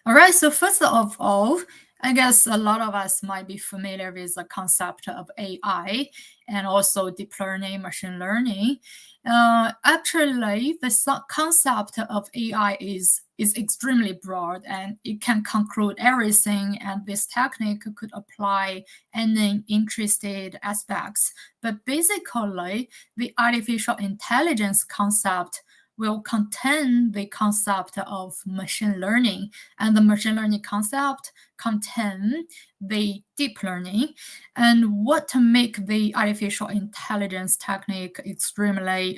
All right, so first of all, I guess a lot of us might be familiar with the concept of AI and also deep learning, machine learning. Actually, the concept of AI is extremely broad, and it can conclude everything, and this technique could apply any interested aspects. But basically, the artificial intelligence concept will contain the concept of machine learning, and the machine learning concept contain the deep learning. And what to make the artificial intelligence technique extremely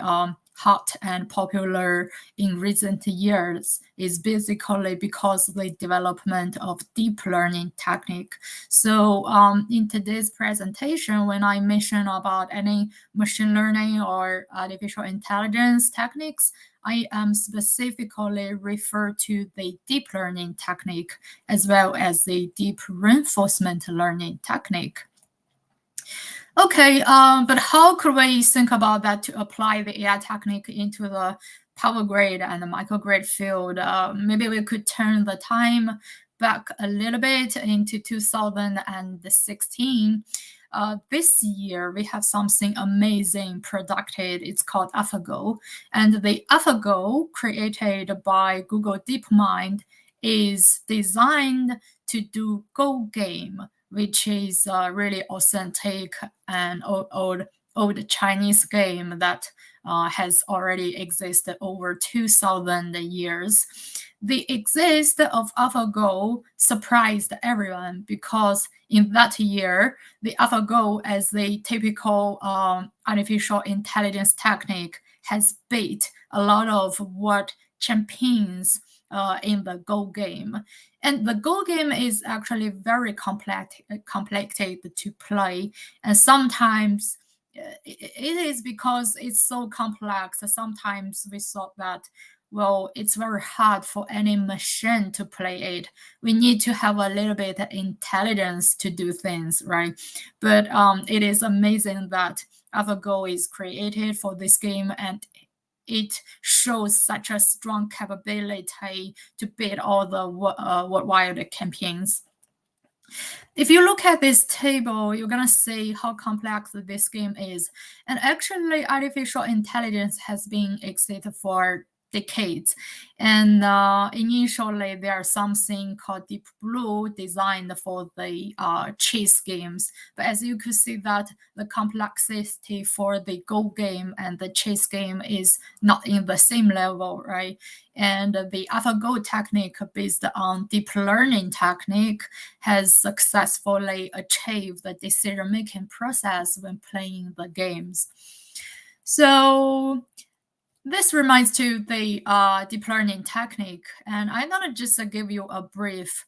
hot and popular in recent years is basically because of the development of deep learning technique. So in today's presentation, when I mention about any machine learning or artificial intelligence techniques, I am specifically refer to the deep learning technique as well as the deep reinforcement learning technique. Okay, but how could we think about that to apply the AI technique into the power grid and the microgrid field? Maybe we could turn the time back a little bit into 2016. this year we have something amazing produced. It's called AlphaGo. And the AlphaGo, created by Google DeepMind, is designed to do Go game, which is really authentic and old Chinese game that has already existed over 2,000 years. The exist of AlphaGo surprised everyone because in that year, the AlphaGo, as the typical artificial intelligence technique, has beat a lot of what champions in the Go game. And the Go game is actually very complicated to play, and sometimes it is because it's so complex. Sometimes we thought that, well, it's very hard for any machine to play it. We need to have a little bit of intelligence to do things, right? But it is amazing that AlphaGo is created for this game, and it shows such a strong capability to beat all the worldwide champions. If you look at this table, you're going to see how complex this game is. And actually, artificial intelligence has been existed for decades. And initially, there's something called Deep Blue designed for the chess games. But as you could see that the complexity for the Go game and the chess game is not in the same level, right? And the AlphaGo technique based on deep learning technique has successfully achieved the decision-making process when playing the games. So this reminds to the deep learning technique, and I'm gonna just give you a brief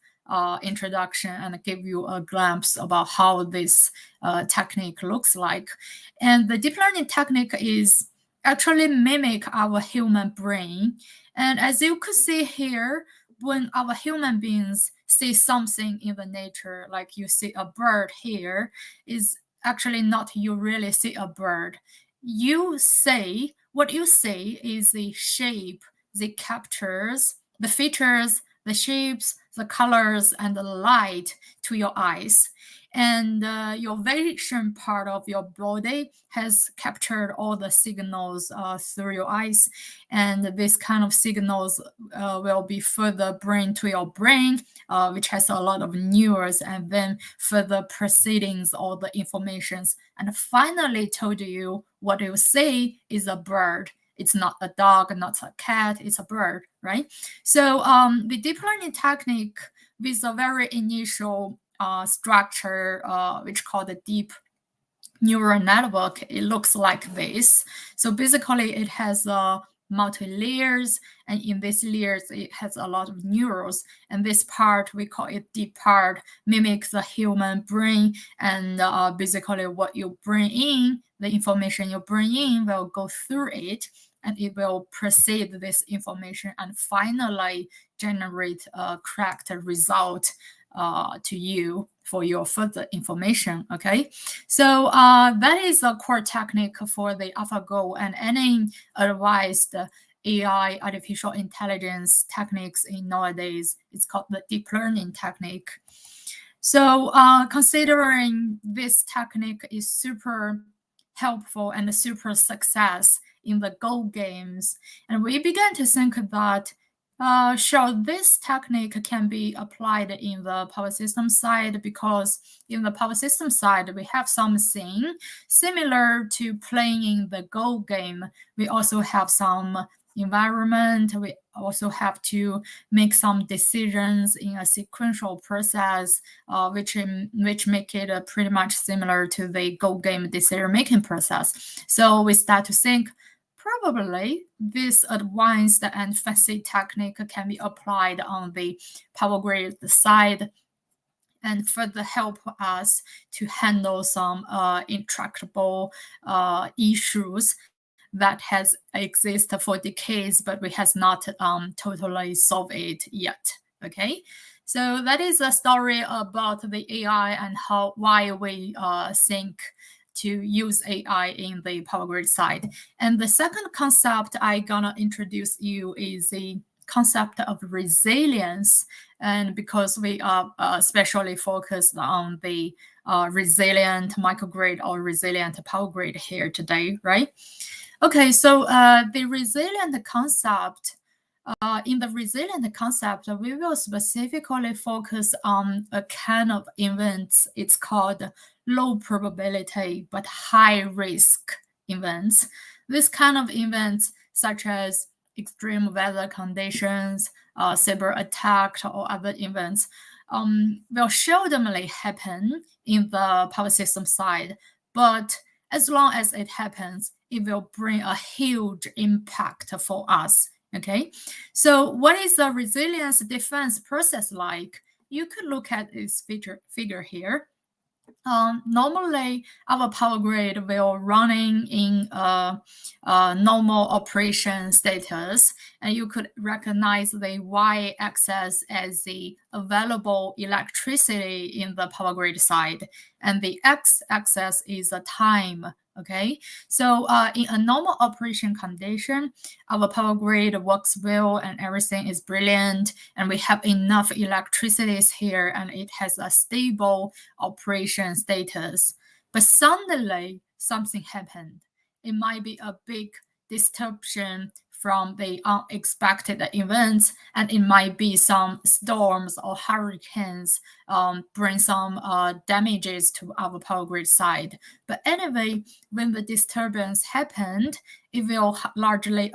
introduction and give you a glimpse about how this technique looks like. And the deep learning technique is actually mimic our human brain. And as you could see here, when our human beings see something in the nature, like you see a bird here, is actually not you really see a bird. You say, what you see is the shape, the captures, the features, the shapes, the colors, and the light to your eyes. And your vision part of your body has captured all the signals through your eyes. And this kind of signals will be further bring to your brain, which has a lot of neurons, and then further proceedings all the informations. And finally told you what you see is a bird. It's not a dog, not a cat, it's a bird, right? So the deep learning technique with a very initial structure, which called the deep neural network, it looks like this. So basically it has multi-layers, and in these layers it has a lot of neurons, and this part we call it deep part, mimics the human brain, and basically what you bring in, the information you bring in will go through it, and it will precede this information and finally generate a correct result to you for your further information. Okay, so that is a core technique for the AlphaGo, and any advised AI, artificial intelligence techniques in nowadays, it's called the deep learning technique. So considering this technique is super helpful and a super success in the Go games, and we began to think that sure, this technique can be applied in the power system side, because in the power system side, we have something similar to playing in the Go game. We also have some environment. We also have to make some decisions in a sequential process, which make it pretty much similar to the Go game decision-making process. So we start to think, probably this advanced and fancy technique can be applied on the power grid side and further help us to handle some intractable issues that has existed for decades, but we has not totally solved it yet. Okay, so that is a story about the AI and why we think to use AI in the power grid side. And the second concept I'm gonna introduce you is the concept of resilience. And because we are especially focused on the resilient microgrid or resilient power grid here today, right? Okay, so the resilient concept, in the resilient concept, we will specifically focus on a kind of events. It's called low probability but high risk events. This kind of events, such as extreme weather conditions, cyber attack, or other events, will seldomly happen in the power system side. But as long as it happens, it will bring a huge impact for us. Okay, so what is the resilience defense process like? You could look at this figure here. Normally, our power grid will running in a normal operation status, and you could recognize the y-axis as the available electricity in the power grid side, and the x-axis is the time. Okay, so in a normal operation condition, our power grid works well and everything is brilliant, and we have enough electricity here, and it has a stable operation status. But suddenly something happened. It might be a big disruption from the unexpected events, and it might be some storms or hurricanes bring some damages to our power grid side. But anyway, when the disturbance happened, it will largely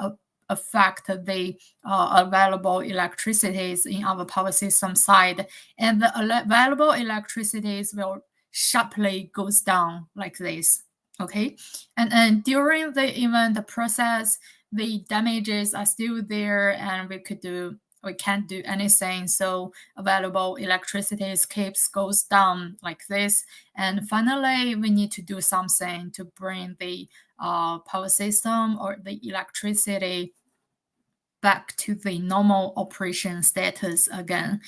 affect the available electricities in our power system side, and the available electricities will sharply goes down like this. Okay, and during the event process, the damages are still there, and we can't do anything. So available electricity goes down like this, and finally we need to do something to bring the power system or the electricity back to the normal operation status again.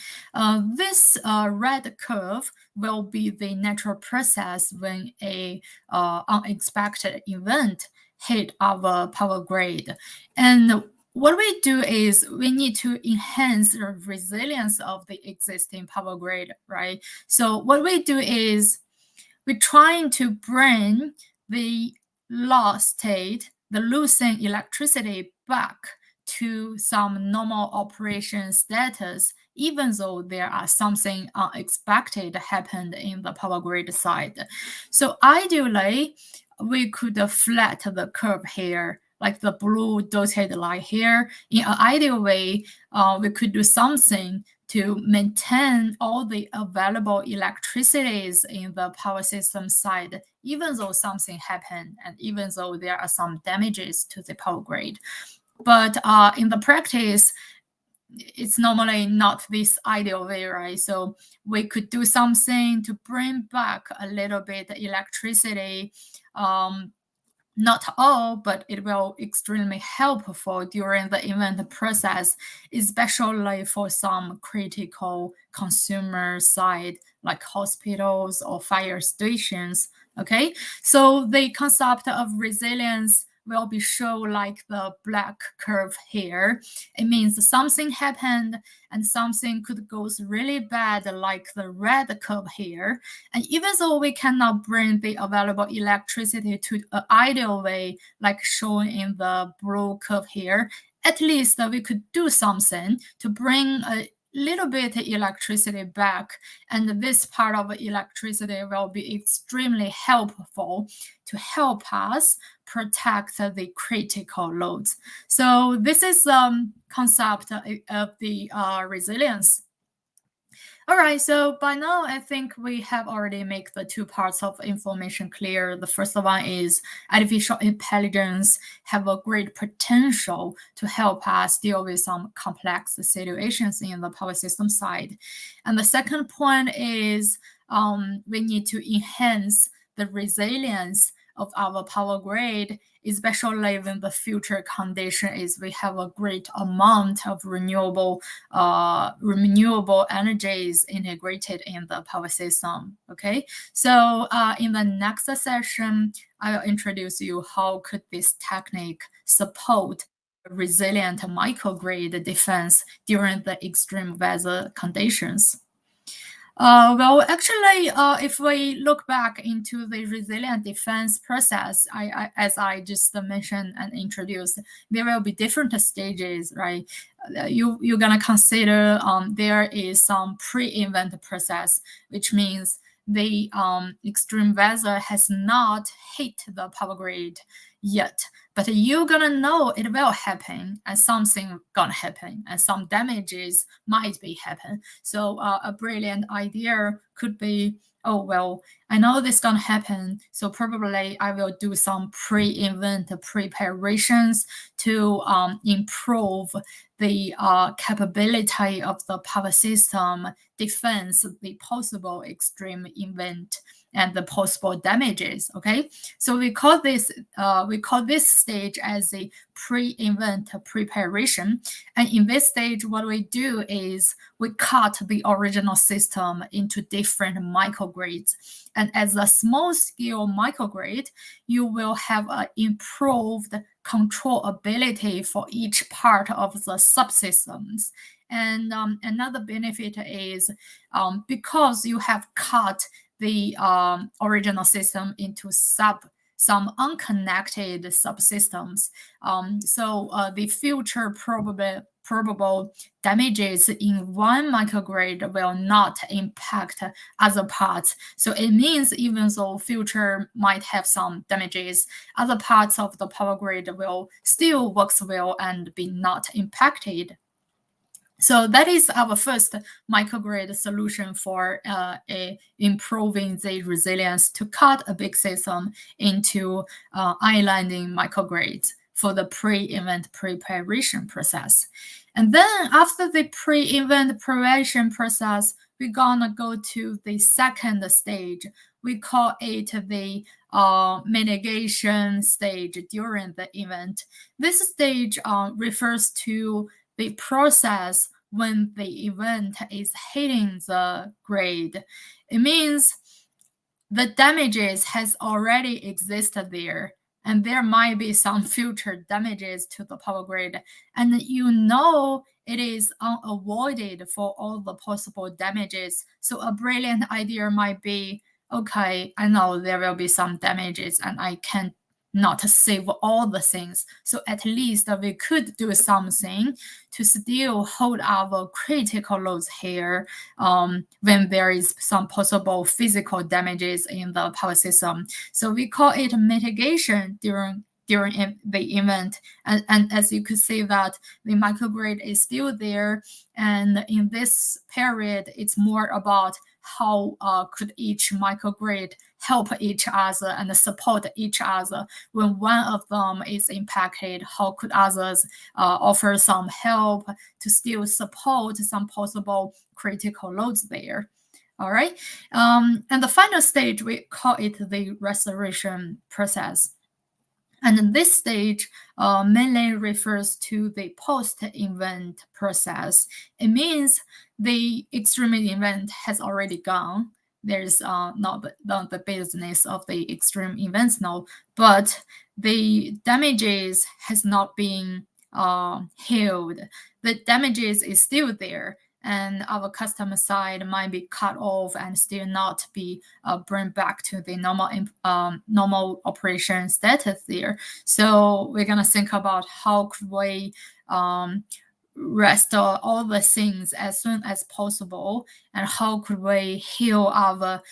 This red curve will be the natural process when a unexpected event hit our power grid. And what we do is we need to enhance the resilience of the existing power grid, right? So what we do is we're trying to bring the lost state, the losing electricity back to some normal operation status, even though there are something unexpected happened in the power grid side. So ideally, we could flat the curve here, like the blue dotted line here. In an ideal way, we could do something to maintain all the available electricities in the power system side, even though something happened and even though there are some damages to the power grid. But in the practice, it's normally not this ideal way, right? So we could do something to bring back a little bit electricity, not all, but it will extremely helpful during the event process, especially for some critical consumer side like hospitals or fire stations. Okay, so the concept of resilience will be shown like the black curve here. It means something happened and something could go really bad, like the red curve here. And even though we cannot bring the available electricity to an ideal way, like shown in the blue curve here, at least we could do something to bring a little bit electricity back, and this part of electricity will be extremely helpful to help us protect the critical loads. So this is the concept of the resilience. All right, so by now, I think we have already made the two parts of information clear. The first one is artificial intelligence have a great potential to help us deal with some complex situations in the power system side. And the second point is we need to enhance the resilience of our power grid, especially when the future condition is we have a great amount of renewable energies integrated in the power system. Okay, so in the next session, I'll introduce you how could this technique support resilient microgrid defense during the extreme weather conditions. Well, actually, if we look back into the resilient defense process, as I just mentioned and introduced, there will be different stages, right? You're gonna consider there is some pre-event process, which means the extreme weather has not hit the power grid yet, but you're gonna know it will happen, and something gonna happen, and some damages might be happen. So a brilliant idea could be, oh well, I know this gonna happen, so probably I will do some pre-event preparations to improve the capability of the power system defense the possible extreme event and the possible damages. Okay, so we call this stage as a pre-event preparation. And in this stage, what we do is we cut the original system into different microgrids. And as a small-scale microgrid, you will have an improved control ability for each part of the subsystems. And another benefit is because you have cut the original system into some unconnected subsystems. So the future probable damages in one microgrid will not impact other parts. So it means even though future might have some damages, other parts of the power grid will still work well and be not impacted. So that is our first microgrid solution for improving the resilience to cut a big system into islanding microgrids for the pre-event preparation process. And then after the pre-event preparation process, we're gonna go to the second stage. We call it the mitigation stage during the event. This stage refers to the process when the event is hitting the grid. It means the damages has already existed there, and there might be some future damages to the power grid, and you know it is unavoided for all the possible damages. So a brilliant idea might be, okay, I know there will be some damages and I can't not save all the things. So at least we could do something to still hold our critical loads here when there is some possible physical damages in the power system. So we call it mitigation during the event. And as you could see that the microgrid is still there. And in this period, it's more about how could each microgrid help each other and support each other. When one of them is impacted, how could others offer some help to still support some possible critical loads there? All right. And the final stage, we call it the restoration process. And this stage mainly refers to the post-event process. It means the extreme event has already gone. There's not the business of the extreme events now, but the damages has not been healed. The damages is still there, and our customer side might be cut off and still not be brought back to the normal operation status there. So we're gonna think about how could we restore all the things as soon as possible, and how could we heal our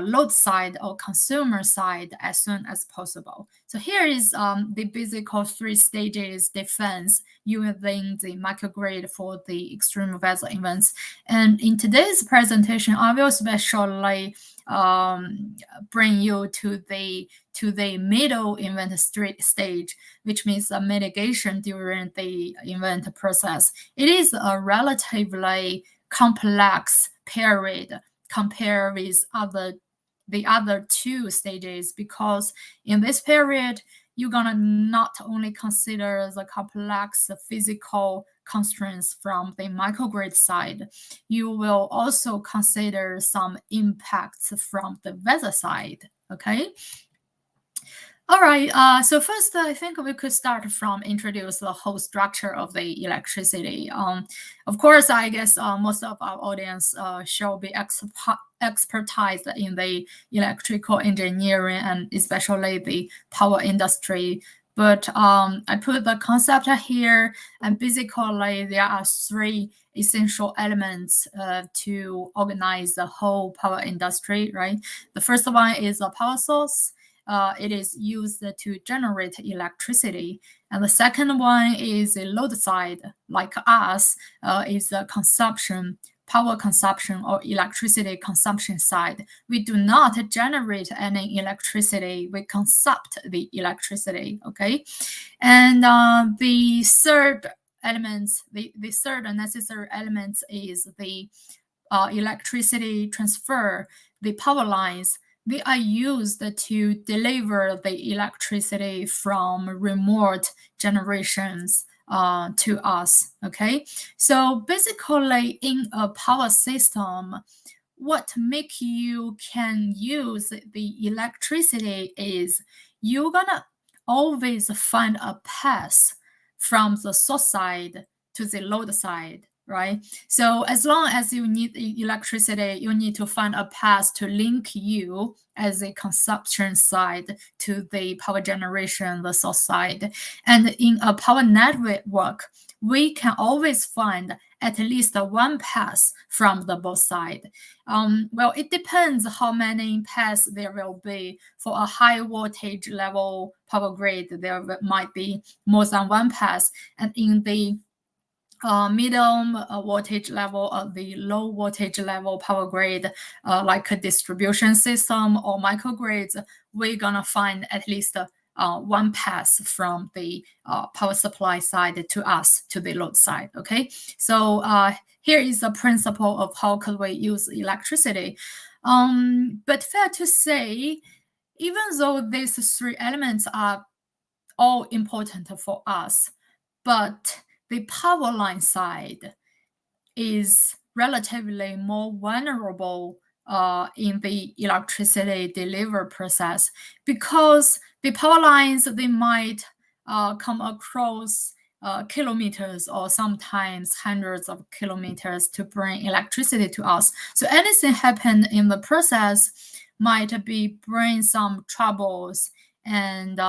load side or consumer side as soon as possible. So here is the basic 3 stages defense using the microgrid for the extreme weather events. And in today's presentation, I will especially bring you to the middle event stage, which means the mitigation during the event process. It is a relatively complex period compared with the other 2 stages, because in this period, you're gonna not only consider the complex physical constraints from the microgrid side, you will also consider some impacts from the weather side, okay? All right. So first, I think we could start from introduce the whole structure of the electricity. Of course, I guess most of our audience shall be expertise in the electrical engineering and especially the power industry. But I put the concept here, and basically there are three essential elements to organize the whole power industry, right? The first one is a power source. It is used to generate electricity. And the second one is a load side, like us, is the consumption, power consumption or electricity consumption side. We do not generate any electricity, we consupt the electricity, okay? And the third elements, the third necessary elements is the electricity transfer, the power lines. They are used to deliver the electricity from remote generations to us, okay? So basically in a power system, what make you can use the electricity is you're gonna always find a path from the source side to the load side, right? So as long as you need electricity, you need to find a path to link you as a consumption side to the power generation, the source side. And in a power network, we can always find at least one path from the both side. Well, it depends how many paths there will be. For a high voltage level power grid, there might be more than one path. And in the medium voltage level or the low voltage level power grid, like a distribution system or microgrids, we're gonna find at least one path from the power supply side to us to the load side, okay? So here is the principle of how could we use electricity. But fair to say, even though these three elements are all important for us, but the power line side is relatively more vulnerable in the electricity delivery process, because the power lines, they might come across kilometers or sometimes hundreds of kilometers to bring electricity to us. So anything happen in the process might be bring some troubles and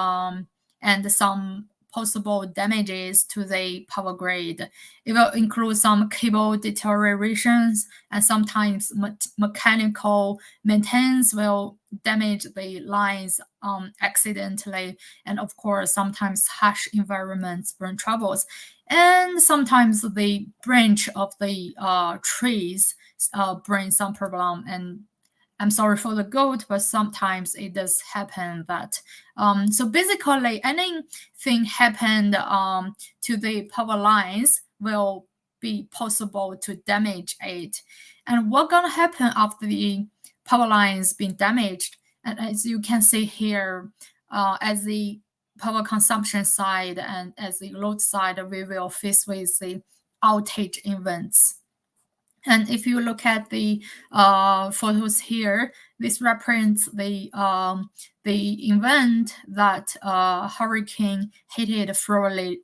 some possible damages to the power grid. It will include some cable deteriorations, and sometimes mechanical maintenance will damage the lines accidentally. And of course, sometimes harsh environments bring troubles. And sometimes the branch of the trees bring some problem. And I'm sorry for the goat, but sometimes it does happen that. So basically, anything happened to the power lines will be possible to damage it. And what's gonna happen after the power lines being damaged? And as you can see here, as the power consumption side and as the load side, we will face with the outage events. And if you look at the photos here, this represents the event that hurricane hit Florida,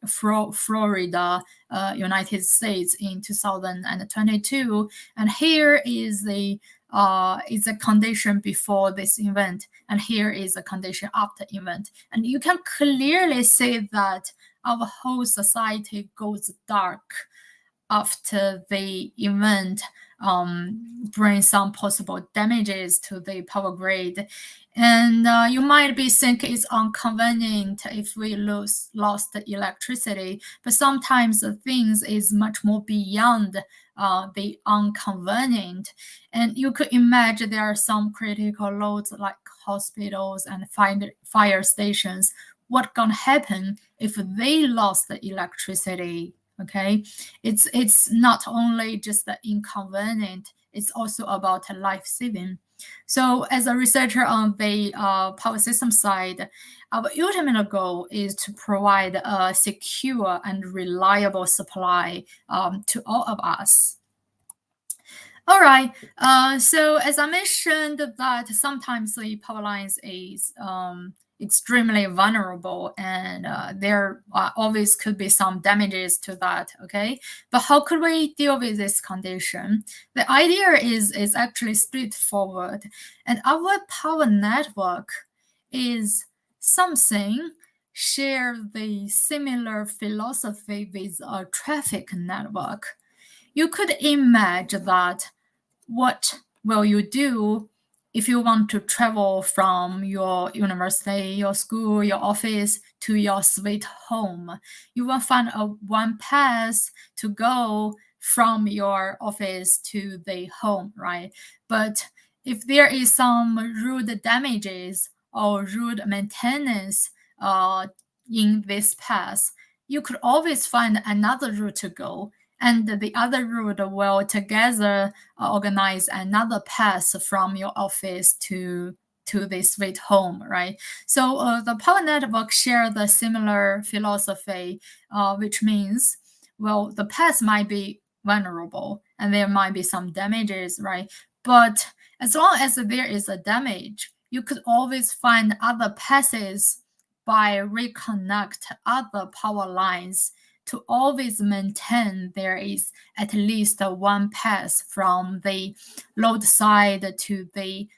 United States in 2022. And here is the is a condition before this event, and here is a condition after event. And you can clearly see that our whole society goes dark after the event, bring some possible damages to the power grid. And you might be thinking it's inconvenient if we lost electricity, but sometimes the things is much more beyond the inconvenient. And you could imagine there are some critical loads like hospitals and fire stations. What gonna happen if they lost the electricity? Okay, it's not only just the inconvenient, it's also about life saving. So as a researcher on the power system side, our ultimate goal is to provide a secure and reliable supply to all of us. All right, so as I mentioned that sometimes the power lines is extremely vulnerable, and there always could be some damages to that. Okay, but how could we deal with this condition? The idea is actually straightforward, and our power network is something share the similar philosophy with a traffic network. You could imagine that what will you do if you want to travel from your university, your school, your office to your sweet home? You will find one path to go from your office to the home, right? But if there is some road damages or road maintenance in this path, you could always find another route to go, and the other route will together organize another path from your office to the sweet home, right? So the power network share the similar philosophy, which means, well, the path might be vulnerable and there might be some damages, right? But as long as there is a damage, you could always find other paths by reconnect other power lines to always maintain there is at least one path from the load side to the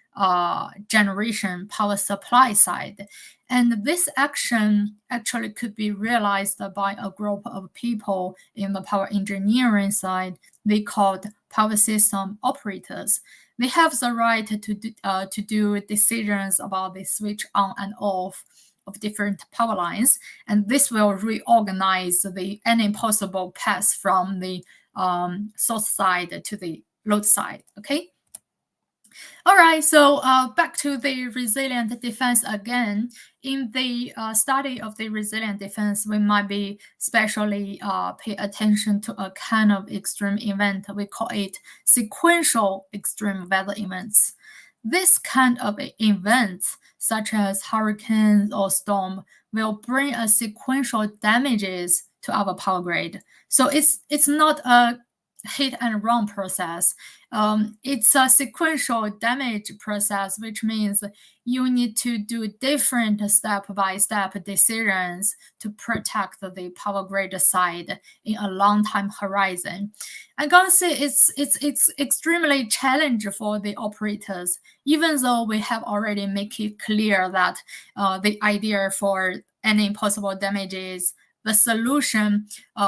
generation power supply side. And this action actually could be realized by a group of people in the power engineering side. They called power system operators. They have the right to do decisions about the switch on and off of different power lines, and this will reorganize any possible path from the source side to the load side. Okay. All right, so back to the resilient defense again. In the study of the resilient defense, we might be especially pay attention to a kind of extreme event. We call it sequential extreme weather events. This kind of events, such as hurricanes or storm, will bring a sequential damages to our power grid. So it's not a hit and run process. It's a sequential damage process, which means you need to do different step-by-step decisions to protect the power grid side in a long time horizon. I'm gonna say it's extremely challenging for the operators, even though we have already made it clear that the idea for any possible damages, the solution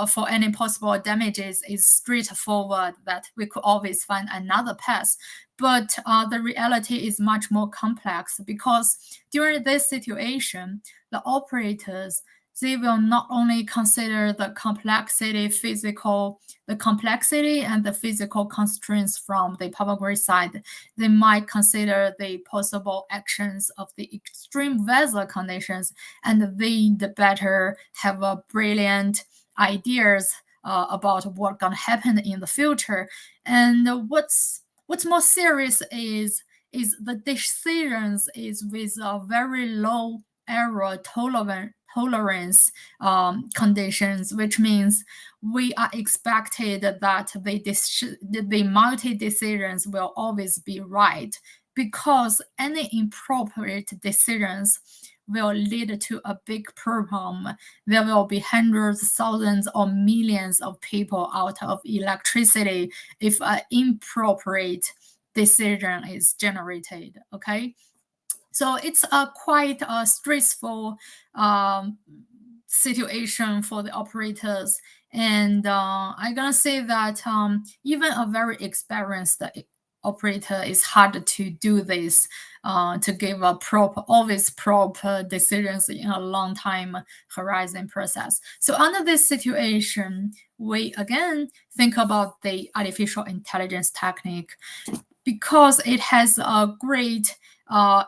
for any possible damages is straightforward, that we could always find another path. But the reality is much more complex, because during this situation, the operators, they will not only consider the complexity and the physical constraints from the power grid side. They might consider the possible actions of the extreme weather conditions, and they better have a brilliant ideas about what's gonna happen in the future. And what's more serious is the decisions is with a very low error tolerance conditions, which means we are expected that the multi-decisions will always be right, because any inappropriate decisions will lead to a big problem. There will be hundreds, thousands, or millions of people out of electricity if an inappropriate decision is generated. Okay. So it's a quite stressful situation for the operators. And I'm gonna say that even a very experienced operator is hard to do this, to give a always proper decisions in a long time horizon process. So under this situation, we again think about the artificial intelligence technique, because it has a great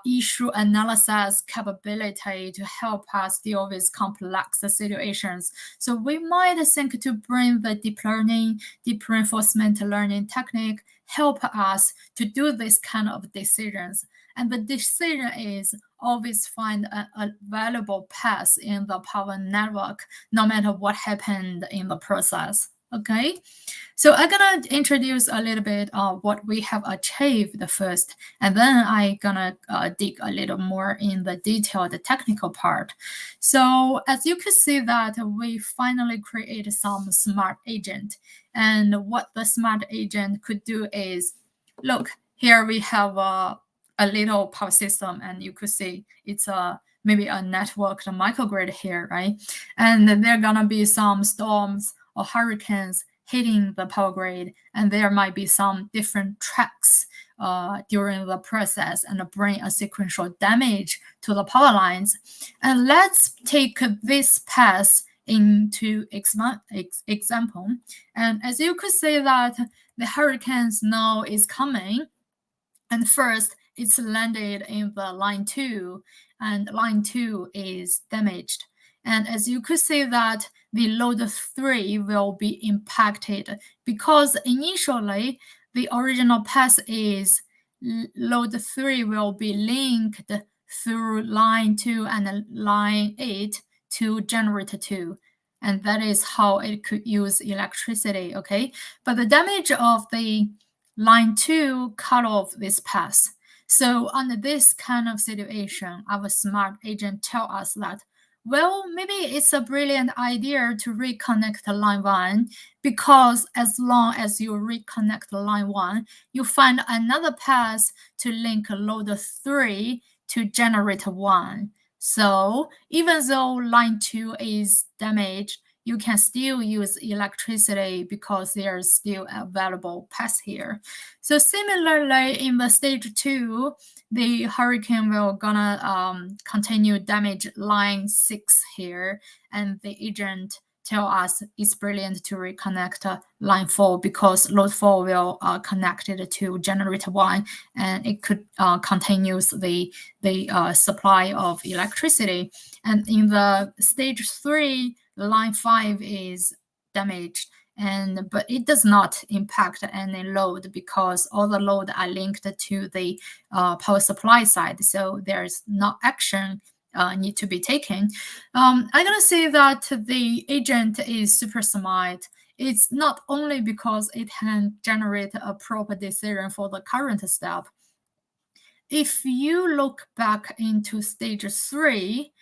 issue analysis capability to help us deal with complex situations. So we might think to bring the deep learning, deep reinforcement learning technique help us to do this kind of decisions. And the decision is always find a valuable path in the power network, no matter what happened in the process. Okay, so I'm gonna introduce a little bit of what we have achieved first, and then I'm gonna dig a little more in the detailed technical part. So as you can see that we finally created some smart agent, and what the smart agent could do is, look, here we have a little power system, and you could see it's maybe a networked microgrid here, right? And there are gonna be some storms or hurricanes hitting the power grid, and there might be some different tracks during the process and bring a sequential damage to the power lines. And let's take this path into example. And as you could see that the hurricanes now is coming, and first it's landed in the line 2, and line 2 is damaged. And as you could see that the load 3 will be impacted because initially the original path is load 3 will be linked through line 2 and line 8 to generator 2. And that is how it could use electricity, okay? But the damage of the line 2 cut off this path. So under this kind of situation, our smart agent tell us that, well, maybe it's a brilliant idea to reconnect line 1, because as long as you reconnect line 1, you find another path to link load 3 to generator 1. So even though line 2 is damaged, you can still use electricity because there's still available path here. So similarly, in the stage 2, the hurricane will gonna continue damage line 6 here, and the agent tell us it's brilliant to reconnect line 4 because load 4 will connect it to generator 1, and it could continues the supply of electricity. And in the stage 3, line 5 is damaged, but it does not impact any load because all the load are linked to the power supply side, so there's no action need to be taken. I'm gonna say that the agent is super smart. It's not only because it can generate a proper decision for the current step. If you look back into stage 3,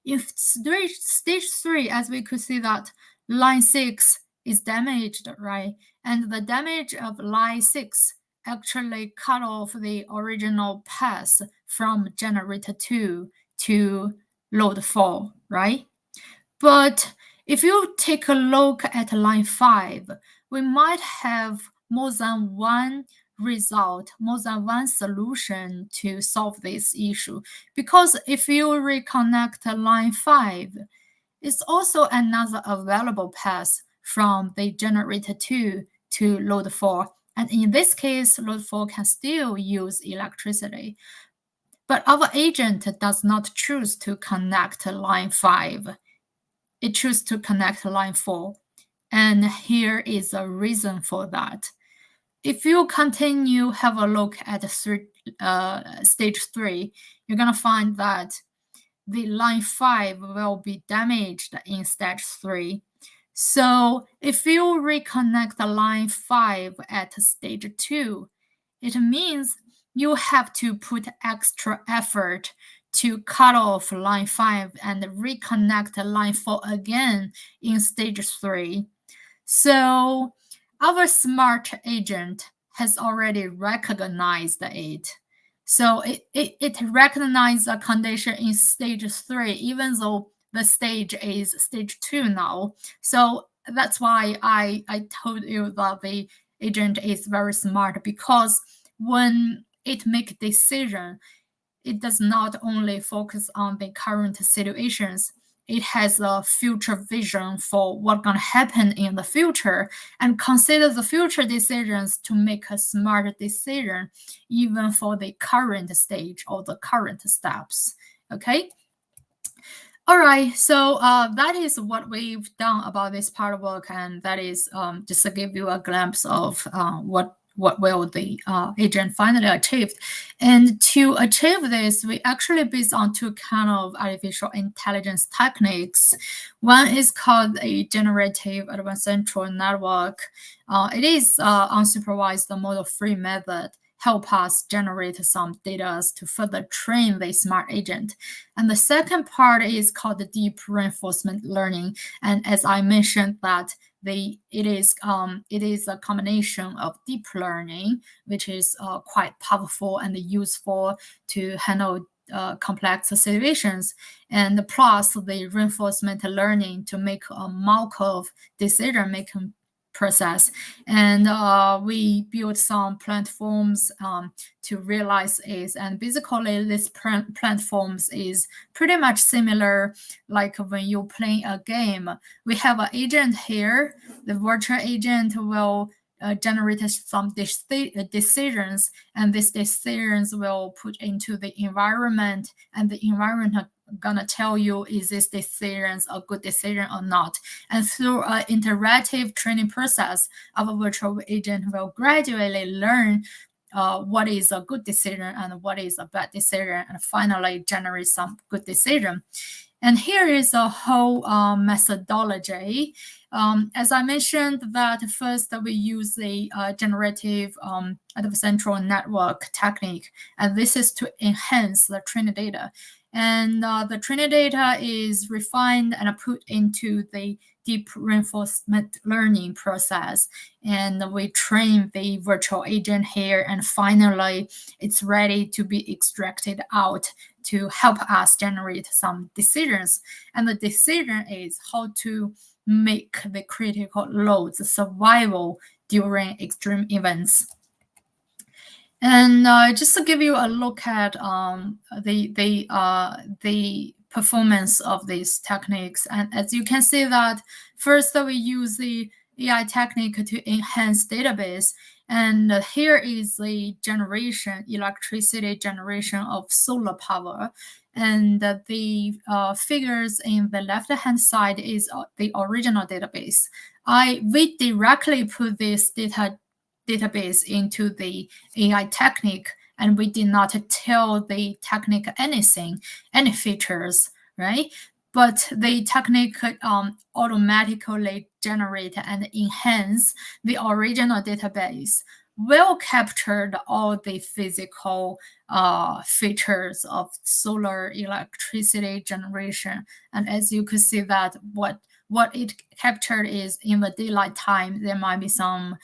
if stage 3, as we could see that line 6 is damaged, right? And the damage of line 6 actually cut off the original path from generator 2 to load 4, right? But if you take a look at line 5, we might have more than one result, more than one solution to solve this issue. Because if you reconnect line 5, it's also another available path from the generator 2 to load 4. And in this case, load 4 can still use electricity. But our agent does not choose to connect line 5. It chooses to connect line 4. And here is a reason for that. If you continue have a look at stage 3, you're going to find that the line 5 will be damaged in stage 3. So if you reconnect the line 5 at stage 2, it means you have to put extra effort to cut off line 5 and reconnect line 4 again in stage 3. So our smart agent has already recognized it. So it recognizes a condition in stage 3, even though the stage is stage 2 now. So that's why I told you that the agent is very smart, because when it makes a decision, it does not only focus on the current situations, it has a future vision for what's going to happen in the future and consider the future decisions to make a smart decision, even for the current stage or the current steps. Okay. All right, so that is what we've done about this part of work, and that is just to give you a glimpse of what what will the agent finally achieve. And to achieve this, we actually based on two kind of artificial intelligence techniques. One is called a generative advanced neural network. It is unsupervised model-free method, help us generate some data to further train the smart agent. And the second part is called the deep reinforcement learning. And as I mentioned that it is a combination of deep learning, which is quite powerful and useful to handle complex situations, and plus the reinforcement learning to make a Markov decision-making process. And we built some platforms to realize it. And basically, this platforms is pretty much similar like when you play a game. We have an agent here. The virtual agent will generate some decisions, and these decisions will put into the environment, and the environment gonna tell you is this decision a good decision or not. And through an interactive training process, our virtual agent will gradually learn what is a good decision and what is a bad decision, and finally generate some good decision. And here is a whole methodology. As I mentioned, that first we use the generative advanced neural network technique, and this is to enhance the training data. And the training data is refined and put into the deep reinforcement learning process. And we train the virtual agent here, and finally it's ready to be extracted out to help us generate some decisions. And the decision is how to make the critical loads survival during extreme events. And just to give you a look at the performance of these techniques, and as you can see that first we use the AI technique to enhance database, and here is the electricity generation of solar power, and the figures in the left-hand side is the original database. We directly put this database into the AI technique, and we did not tell the technique anything, any features, right? But the technique could automatically generate and enhance the original database, will capture all the physical features of solar electricity generation. And as you could see that what it captured is in the daylight time, there might be some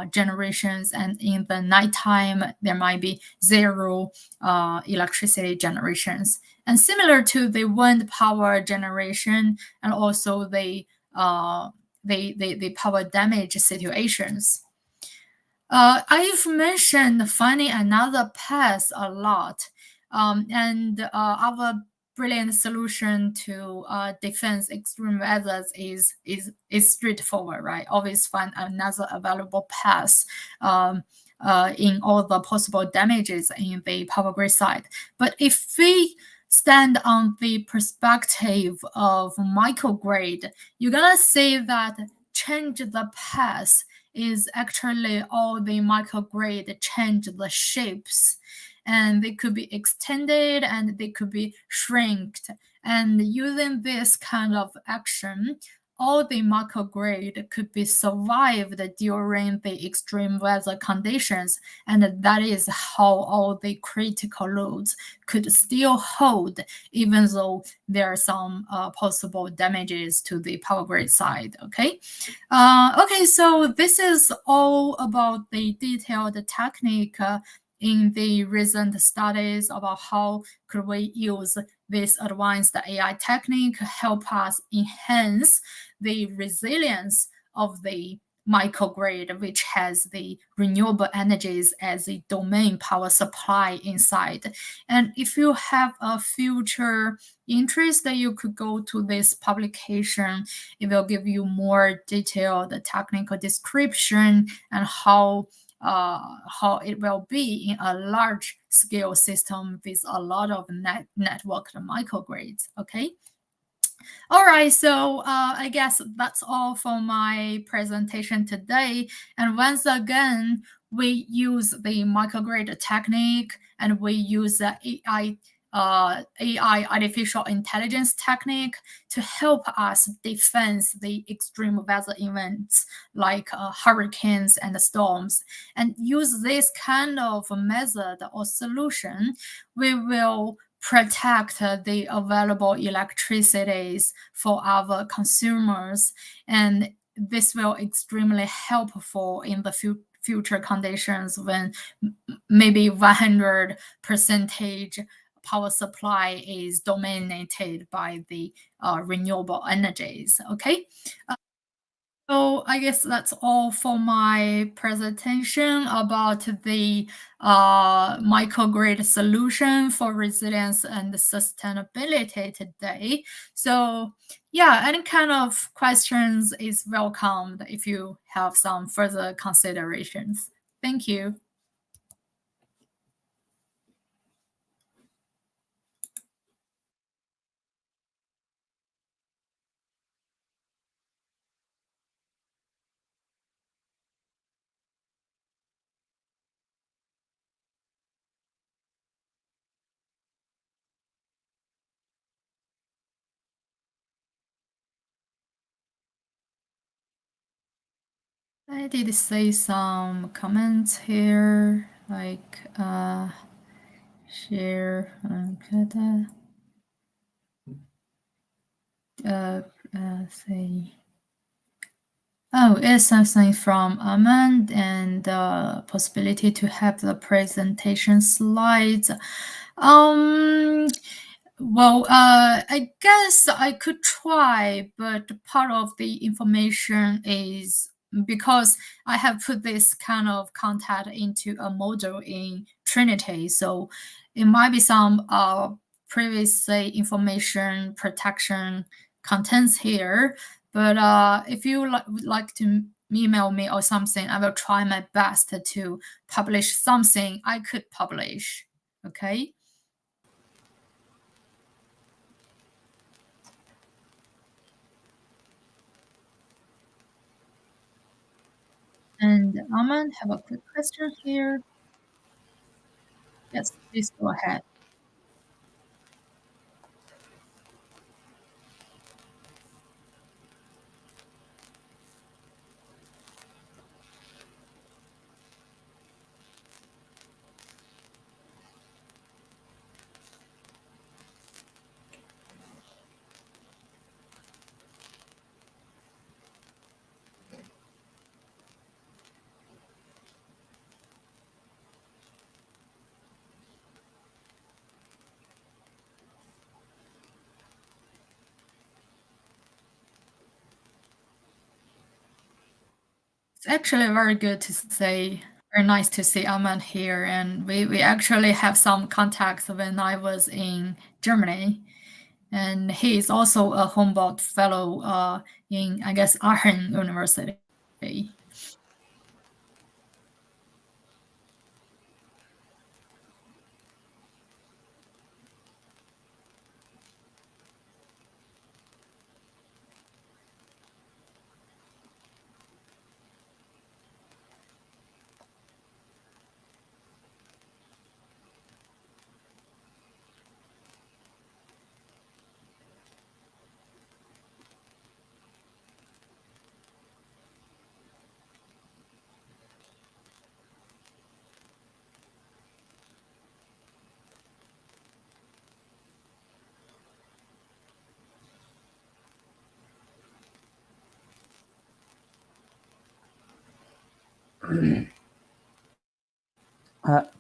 generations, and in the nighttime, there might be zero electricity generations. And similar to the wind power generation and also the power damage situations. I've mentioned finding another path a lot, and our brilliant solution to defense extreme weather is straightforward, right? Always find another available path in all the possible damages in the power grid side. But if we stand on the perspective of microgrid, you're gonna see that change the path is actually all the microgrid change the shapes, and they could be extended and they could be shrinked. And using this kind of action, all the microgrid could be survived during the extreme weather conditions, and that is how all the critical loads could still hold, even though there are some possible damages to the power grid side. Okay, so this is all about the detailed technique in the recent studies about how could we use this advanced AI technique help us enhance the resilience of the microgrid, which has the renewable energies as a domain power supply inside. And if you have a future interest, that you could go to this publication. It will give you more detailed technical description and how it will be in a large scale system with a lot of networked microgrids. Okay. All right, so I guess that's all for my presentation today. And once again, we use the microgrid technique, and we use the AI artificial intelligence technique to help us defend the extreme weather events like hurricanes and storms. And use this kind of method or solution, we will protect the available electricities for our consumers, and this will extremely helpful in the future conditions when maybe 100 percentage power supply is dominated by the renewable energies. Okay. So I guess that's all for my presentation about the microgrid solution for resilience and sustainability today. So yeah, any kind of questions is welcomed if you have some further considerations. Thank you. I did say some comments here, like share say. Oh, it's something from Ahmed, and possibility to have the presentation slides. Well, I guess I could try, but part of the information is because I have put this kind of content into a module in Trinity, so it might be some previously information protection contents here. But if you would like to email me or something, I will try my best to publish something I could publish. Okay. And Aman, have a quick question here. Yes, please go ahead. It's actually very good to say, very nice to see Aman here. And we actually have some contacts when I was in Germany. And he is also a Humboldt Fellow in, I guess, Aachen University.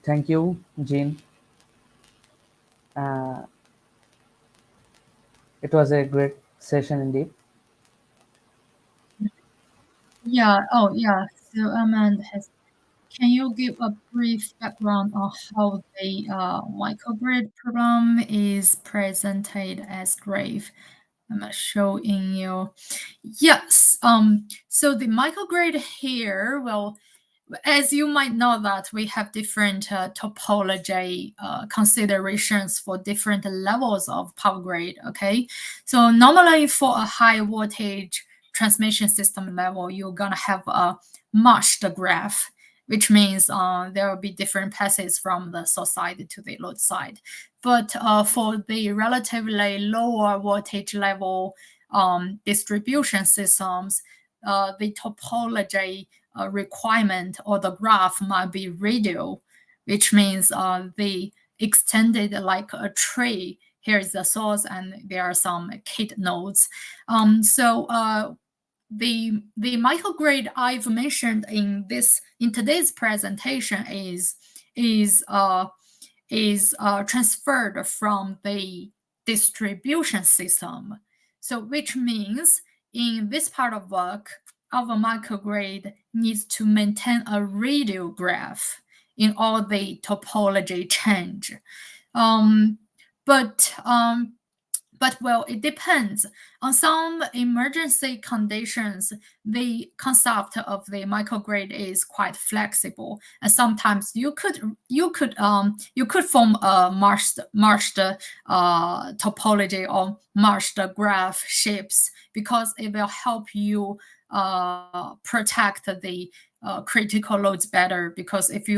Thank you, Jin. Uh, it was a great session indeed. Yeah. Oh, yeah. So Aman has. Can you give a brief background on how the microgrid problem is presented as graph? I'm not showing you. Yes. So the microgrid here, well, as you might know that we have different topology considerations for different levels of power grid, okay? So normally for a high voltage transmission system level, you're gonna have a mashed graph, which means there will be different passes from the source side to the load side. But for the relatively lower voltage level distribution systems, the topology requirement or the graph might be radial, which means they extended like a tree. Here's the source, and there are some kid nodes. So the microgrid I've mentioned in today's presentation is transferred from the distribution system. So which means in this part of work, our microgrid needs to maintain a radial graph in all the topology change. But well, it depends. On some emergency conditions, the concept of the microgrid is quite flexible, and sometimes you could form a mashed topology or mashed graph shapes because it will help you protect the critical loads better. Because if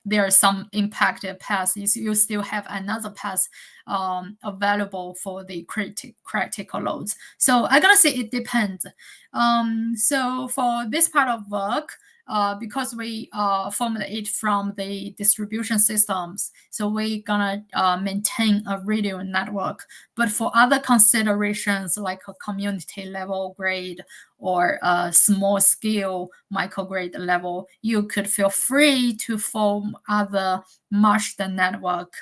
there are some impacted paths, you still have another path available for the critical loads. So I'm gonna say it depends. So for this part of work, because we formed it from the distribution systems, so we're gonna maintain a radial network. But for other considerations like a community level grid or a small scale microgrid level, you could feel free to form other mashed network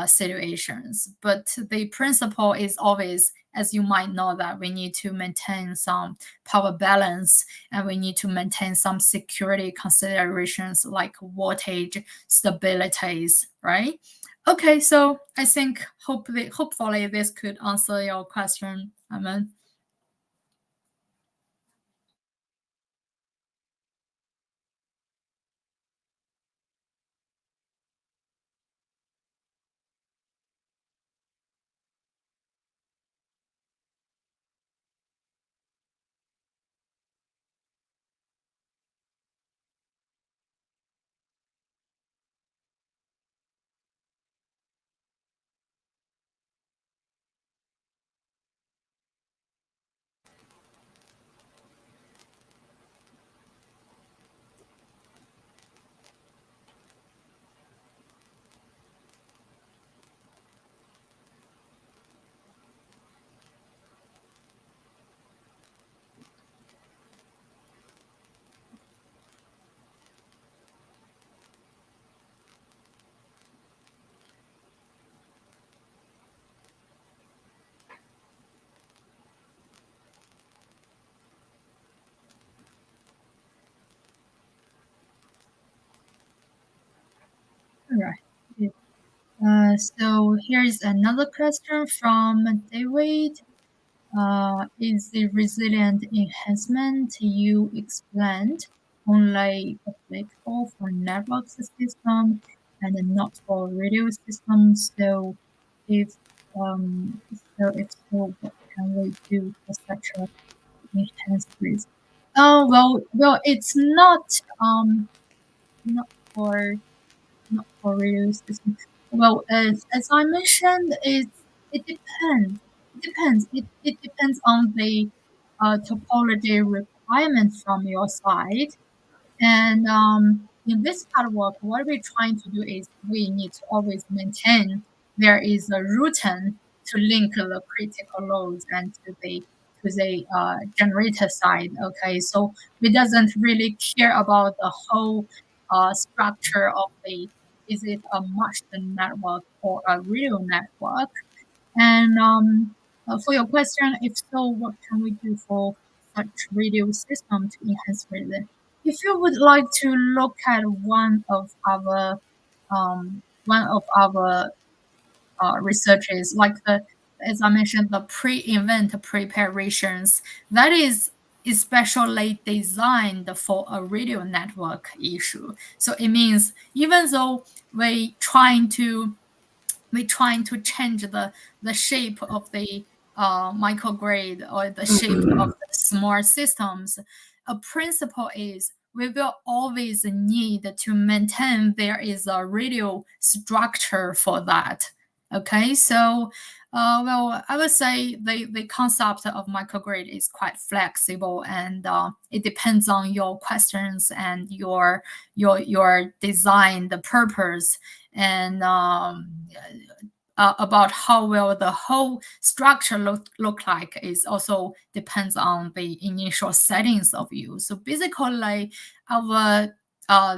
situations. But the principle is always, as you might know, that we need to maintain some power balance and we need to maintain some security considerations like voltage stabilities, right? Okay, so I think hopefully this could answer your question, Aman. All right. So here's another question from David. Is the resilient enhancement you explained only applicable for network system and not for radio systems? So if so, what can we do for such a enhanced risk? Oh well, it's not for not for radio systems. Well, as I mentioned, it depends. It depends. It depends on the topology requirements from your side. And in this part of work, what we're trying to do is we need to always maintain there is a routine to link the critical loads and to the generator side. Okay, so it doesn't really care about the whole structure of the, is it a mashed network or a real network? And for your question, if so, what can we do for such radio system to enhance resilience? If you would like to look at one of our researches, like as I mentioned, the pre-event preparations, that is especially designed for a radio network issue. So it means even though we trying to change the shape of the microgrid or the shape of the smart systems, a principle is we will always need to maintain there is a radio structure for that. Okay, so well, I would say the concept of microgrid is quite flexible, and it depends on your questions and your design, the purpose, and about how will the whole structure look like is also depends on the initial settings of you. So basically, our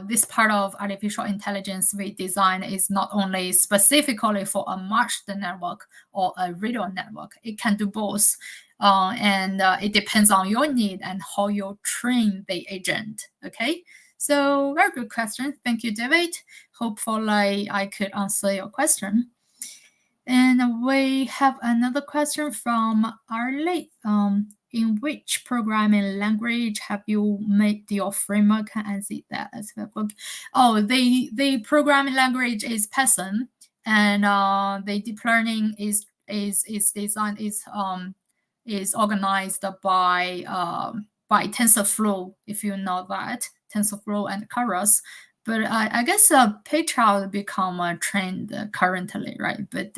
this part of artificial intelligence we design is not only specifically for a matched network or a radio network. It can do both, and it depends on your need and how you train the agent. Okay, so very good question. Thank you, David. Hopefully, I could answer your question. And we have another question from Arlie. In which programming language have you made your framework? And see that as well. Oh, the programming language is Python, and the deep learning is designed is organized by TensorFlow, if you know that, TensorFlow and Keras. But I guess Petra will become a trend currently, right? But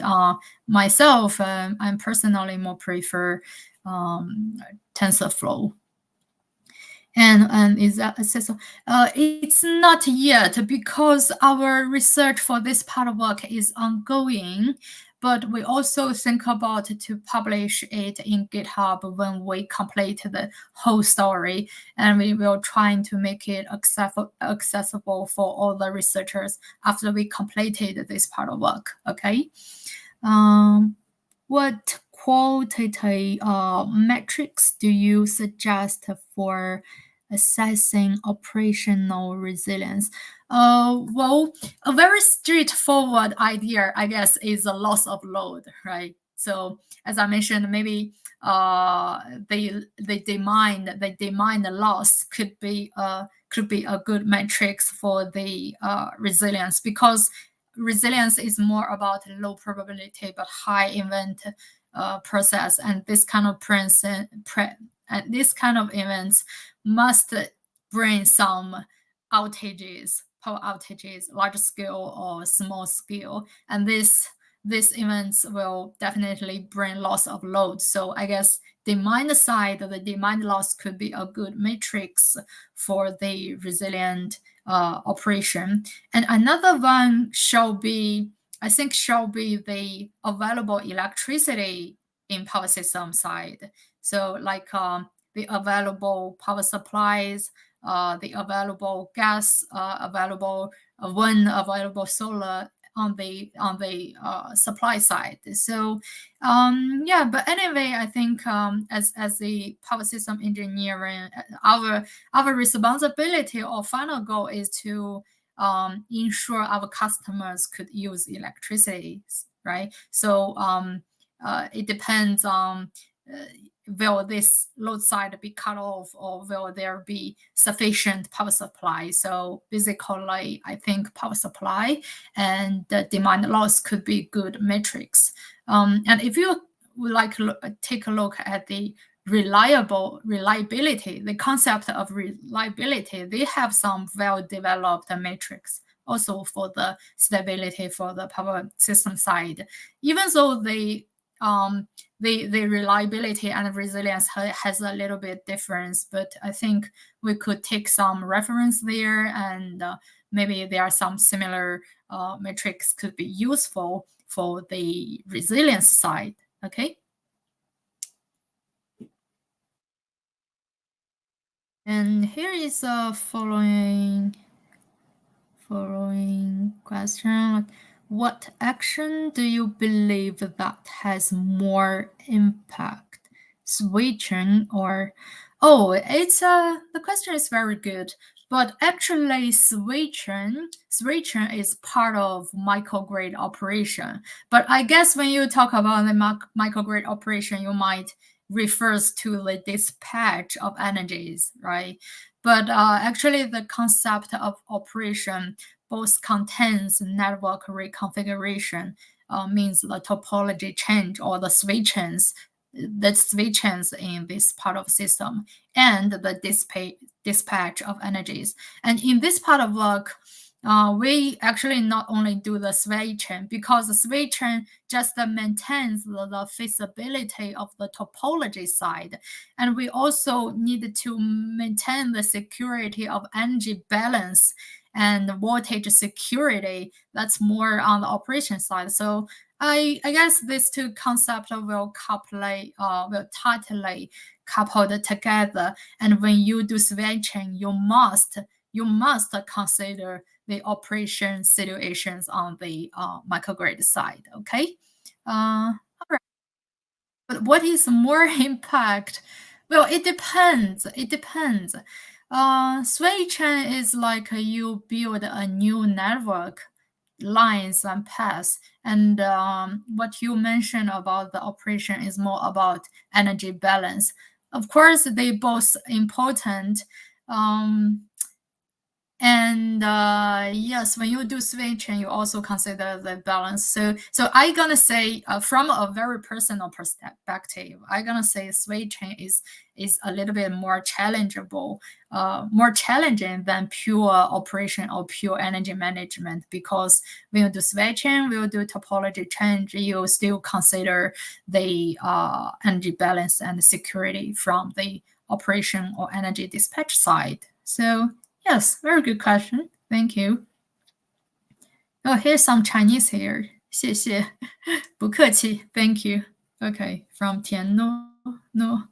myself, I'm personally more prefer TensorFlow. And is that accessible? It's not yet, because our research for this part of work is ongoing. But we also think about to publish it in GitHub when we complete the whole story, and we will try to make it accessible for all the researchers after we completed this part of work. Okay. What qualitative metrics do you suggest for assessing operational resilience? Well, a very straightforward idea, I guess, is a loss of load, right? So as I mentioned, maybe the demand loss could be a good metrics for the resilience, because resilience is more about low probability but high event process, and this kind of and this kind of events must bring some outages, power outages, large scale or small scale, and these events will definitely bring loss of load. So I guess demand side, the demand loss could be a good matrix for the resilient operation. And another one shall be the available electricity in power system side. So like the available power supplies, the available gas, available wind, available solar on the supply side. So yeah, but anyway, I think as the power system engineering, our responsibility or final goal is to ensure our customers could use electricity, right? So it depends on will this load side be cut off, or will there be sufficient power supply? So basically, I think power supply and the demand loss could be good metrics. And if you would like to take a look at the reliability, the concept of reliability, they have some well-developed metrics also for the stability for the power system side. Even though the reliability and resilience has a little bit difference, but I think we could take some reference there, and maybe there are some similar metrics could be useful for the resilience side. Okay. And here is a following question. What action do you believe that has more impact? Switching or it's the question is very good, but actually switching is part of microgrid operation. But I guess when you talk about the microgrid operation, you might refers to the dispatch of energies, right? But actually, the concept of operation both contains network reconfiguration, means the topology change or the switches in this part of the system, and the dispatch of energies. And in this part of work, we actually not only do the switching, because the switching just maintains the feasibility of the topology side. And we also need to maintain the security of energy balance and voltage security. That's more on the operation side. So I guess these two concepts will tightly coupled together. And when you do switching, you must consider the operation situations on the microgrid side. Okay. All right. But what is more impact? Well, it depends. It depends. Switching is like you build a new network, lines and paths. And what you mentioned about the operation is more about energy balance. Of course, they both important. And yes, when you do switching, you also consider the balance. So I'm gonna say, from a very personal perspective, I'm gonna say switching is a little bit more more challenging than pure operation or pure energy management, because when you do switching, when you do topology change, you still consider the energy balance and security from the operation or energy dispatch side. So yes, very good question. Thank you. Oh, here's some Chinese here. 谢谢，不客气. Thank you. Okay, from Tian No.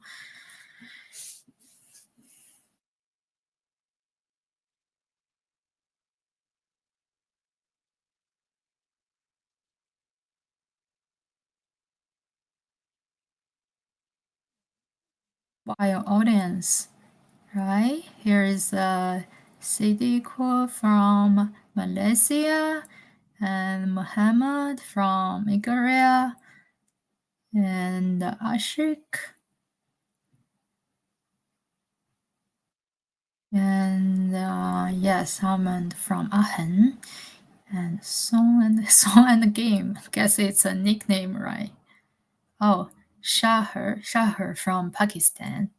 Bio audience, right? Here is a CD quote from Malaysia, and Muhammad from Nigeria, and Ashik, and yes, Hammond from Aachen, and Song and Game. Guess it's a nickname, right? Oh, Shahar from Pakistan.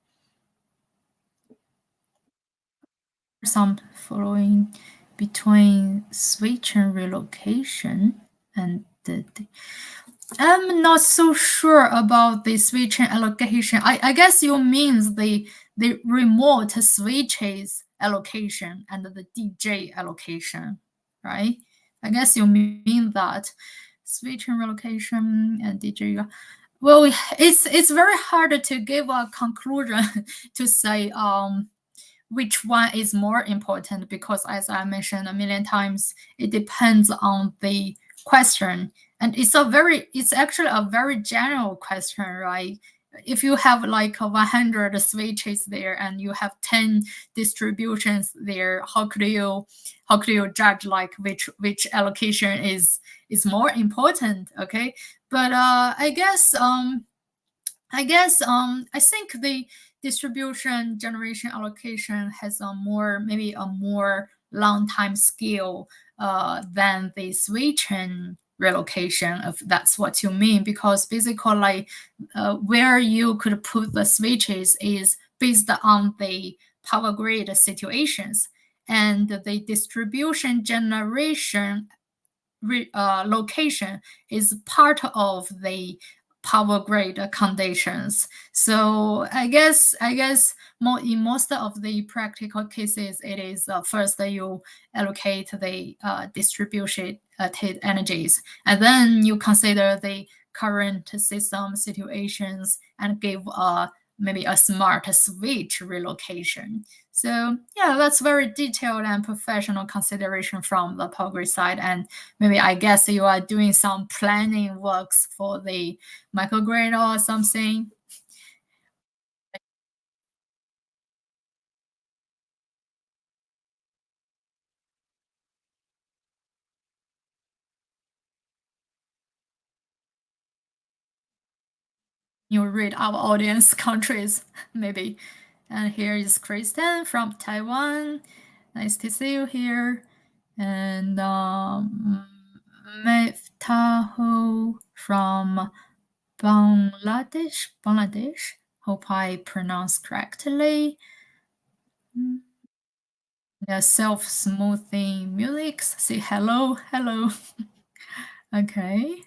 Some following between switch and relocation, and I'm not so sure about the switching allocation. I guess you means the remote switches allocation and the DJ allocation, right? I guess you mean that switching relocation and DJ. Well, it's very hard to give a conclusion to say which one is more important, because as I mentioned a million times, it depends on the question. And it's actually a very general question, right? If you have like 100 switches there and you have 10 distributions there, how could you judge like which allocation is more important? Okay, but I think the distribution generation allocation has maybe a more long time scale than the switching relocation, if that's what you mean, because basically where you could put the switches is based on the power grid situations, and the distribution generation location is part of the power grid conditions. So I guess in most of the practical cases, it is first you allocate the distributed energies, and then you consider the current system situations and give maybe a smart switch relocation. So yeah, that's very detailed and professional consideration from the power grid side. And maybe I guess you are doing some planning works for the microgrid or something. You read our audience countries, maybe. And here is Kristen from Taiwan. Nice to see you here. And Meftahu from Bangladesh. Hope I pronounced correctly. The self-smoothing music. Say hello, hello. Okay.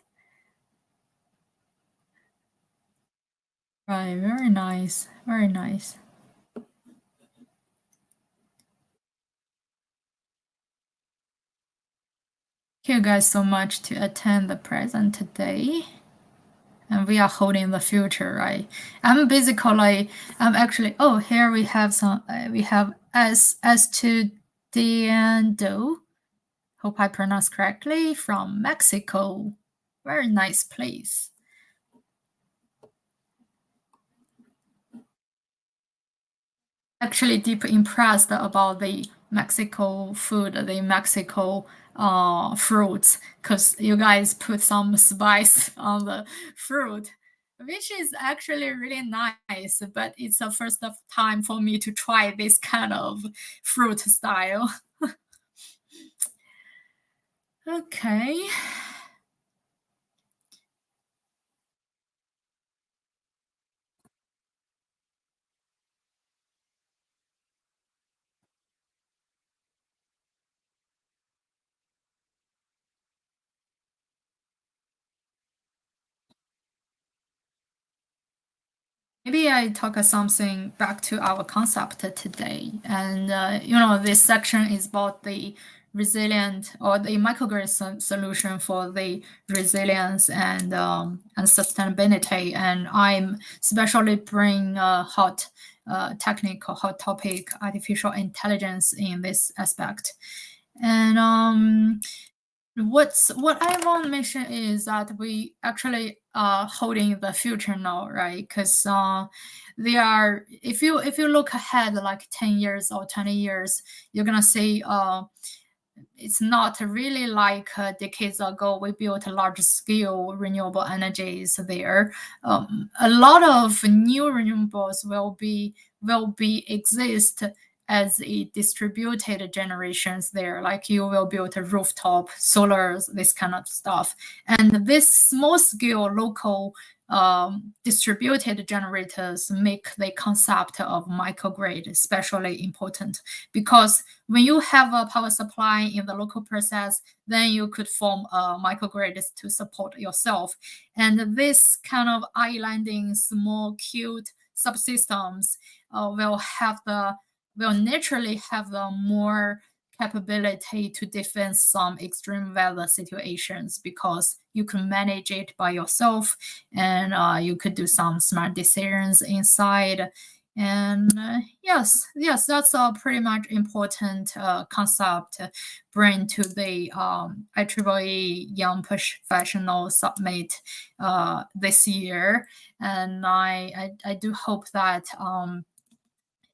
Right, very nice, very nice. Thank you guys so much to attend the present today. And we are holding the future, right? I'm actually, oh, here we have some, we have Estudiando, hope I pronounced correctly, from Mexico. Very nice place. Actually deeply impressed about the Mexico food, the Mexico fruits, because you guys put some spice on the fruit, which is actually really nice, but it's the first time for me to try this kind of fruit style. Okay. Maybe I talk something back to our concept today. And, this section is about the resilient or the microgrid solution for the resilience and sustainability. And I'm especially bring hot topic, artificial intelligence in this aspect. And what I want to mention is that we actually are holding the future now, right? Because they are, if you look ahead like 10 years or 20 years, you're gonna see it's not really like decades ago we built a large scale renewable energies there. A lot of new renewables will be exist as a distributed generations there, like you will build a rooftop solars, this kind of stuff. And this small scale local distributed generators make the concept of microgrid especially important, because when you have a power supply in the local process, then you could form a microgrid to support yourself. And this kind of islanding small cute subsystems will naturally have the more capability to defend some extreme weather situations, because you can manage it by yourself, and you could do some smart decisions inside. And yes, that's a pretty much important concept bring to the IEEE Young Professional Summit this year. And I do hope that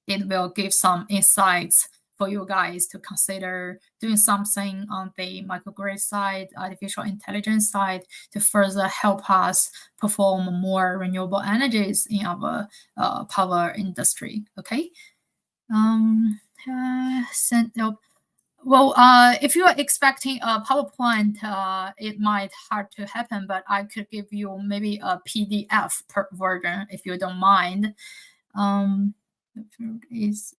it will give some insights for you guys to consider doing something on the microgrid side, artificial intelligence side, to further help us perform more renewable energies in our power industry. Okay. If you are expecting a PowerPoint, it might hard to happen, but I could give you maybe a PDF version if you don't mind. Is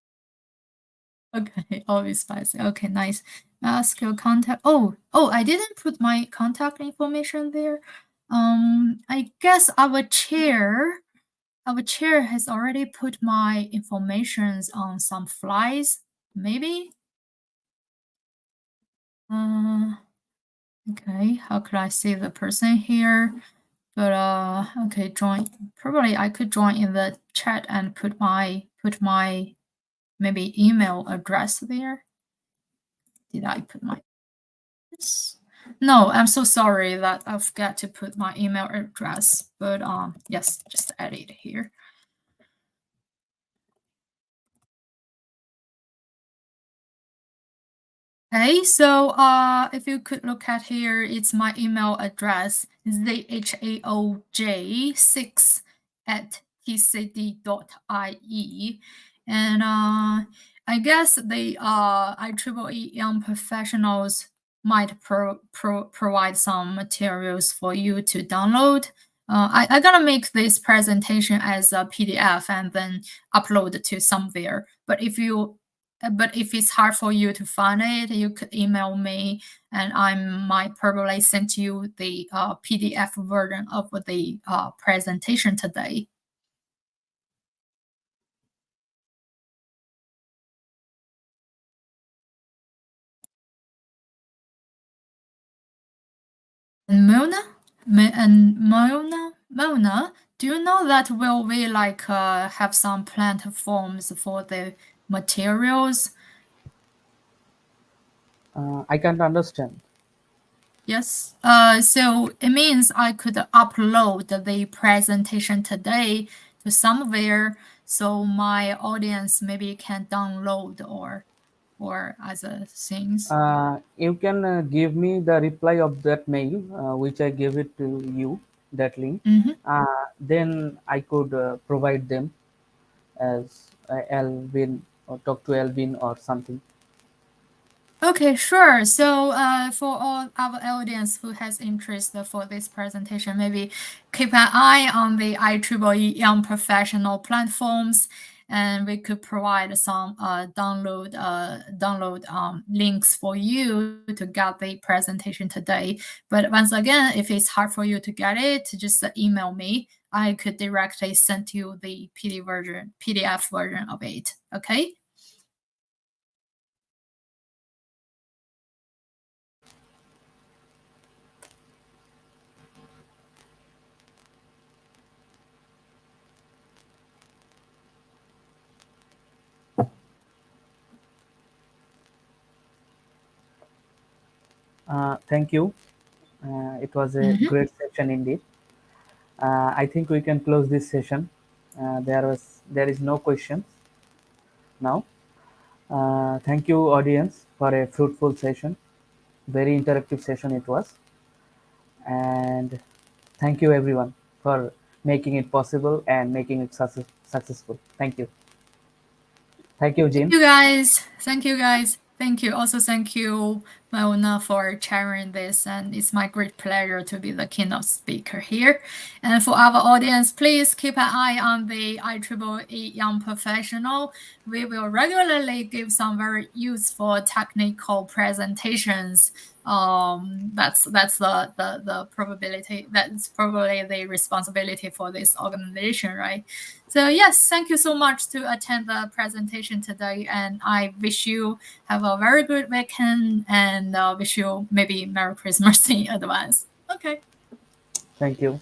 okay, always spicy. Okay, nice. Ask your contact. Oh, I didn't put my contact information there. I guess our chair has already put my informations on some flies, maybe. Okay, how could I see the person here? But okay, join. Probably I could join in the chat and put my maybe email address there. Did I put my? No, I'm so sorry that I forgot to put my email address. But yes, just add it here. Okay, so if you could look at here, it's my email address, zhaoj6 at tcd.ie. And I guess the IEEE Young Professionals might provide some materials for you to download. I'm gonna make this presentation as a PDF and then upload to somewhere. But if it's hard for you to find it, you could email me, and I might probably send you the PDF version of the presentation today. And Mona, do you know that will we like have some platforms for the materials? I can't understand. Yes. So it means I could upload the presentation today to somewhere, so my audience maybe can download or other things. You can give me the reply of that mail, which I gave it to you, that link. Then I could provide them as Alvin, or talk to Alvin or something. Okay, sure. So for all our audience who has interest for this presentation, maybe keep an eye on the IEEE Young Professional platforms, and we could provide some download links for you to get the presentation today. But once again, if it's hard for you to get it, just email me. I could directly send you the PDF version of it. Okay. Thank you. It was a great session indeed. I think we can close this session. There is no questions now. Thank you, audience, for a fruitful session. Very interactive session it was. And thank you, everyone, for making it possible and making it successful. Thank you. Thank you, Jin. Thank you, guys. Thank you, guys. Thank you. Also, thank you, Mauna, for chairing this. And it's my great pleasure to be the keynote speaker here. And for our audience, please keep an eye on the IEEE Young Professional. We will regularly give some very useful technical presentations. That's the probability. That's probably the responsibility for this organization, right? So yes, thank you so much to attend the presentation today, and I wish you have a very good weekend, and wish you maybe Merry Christmas in advance. Okay. Thank you.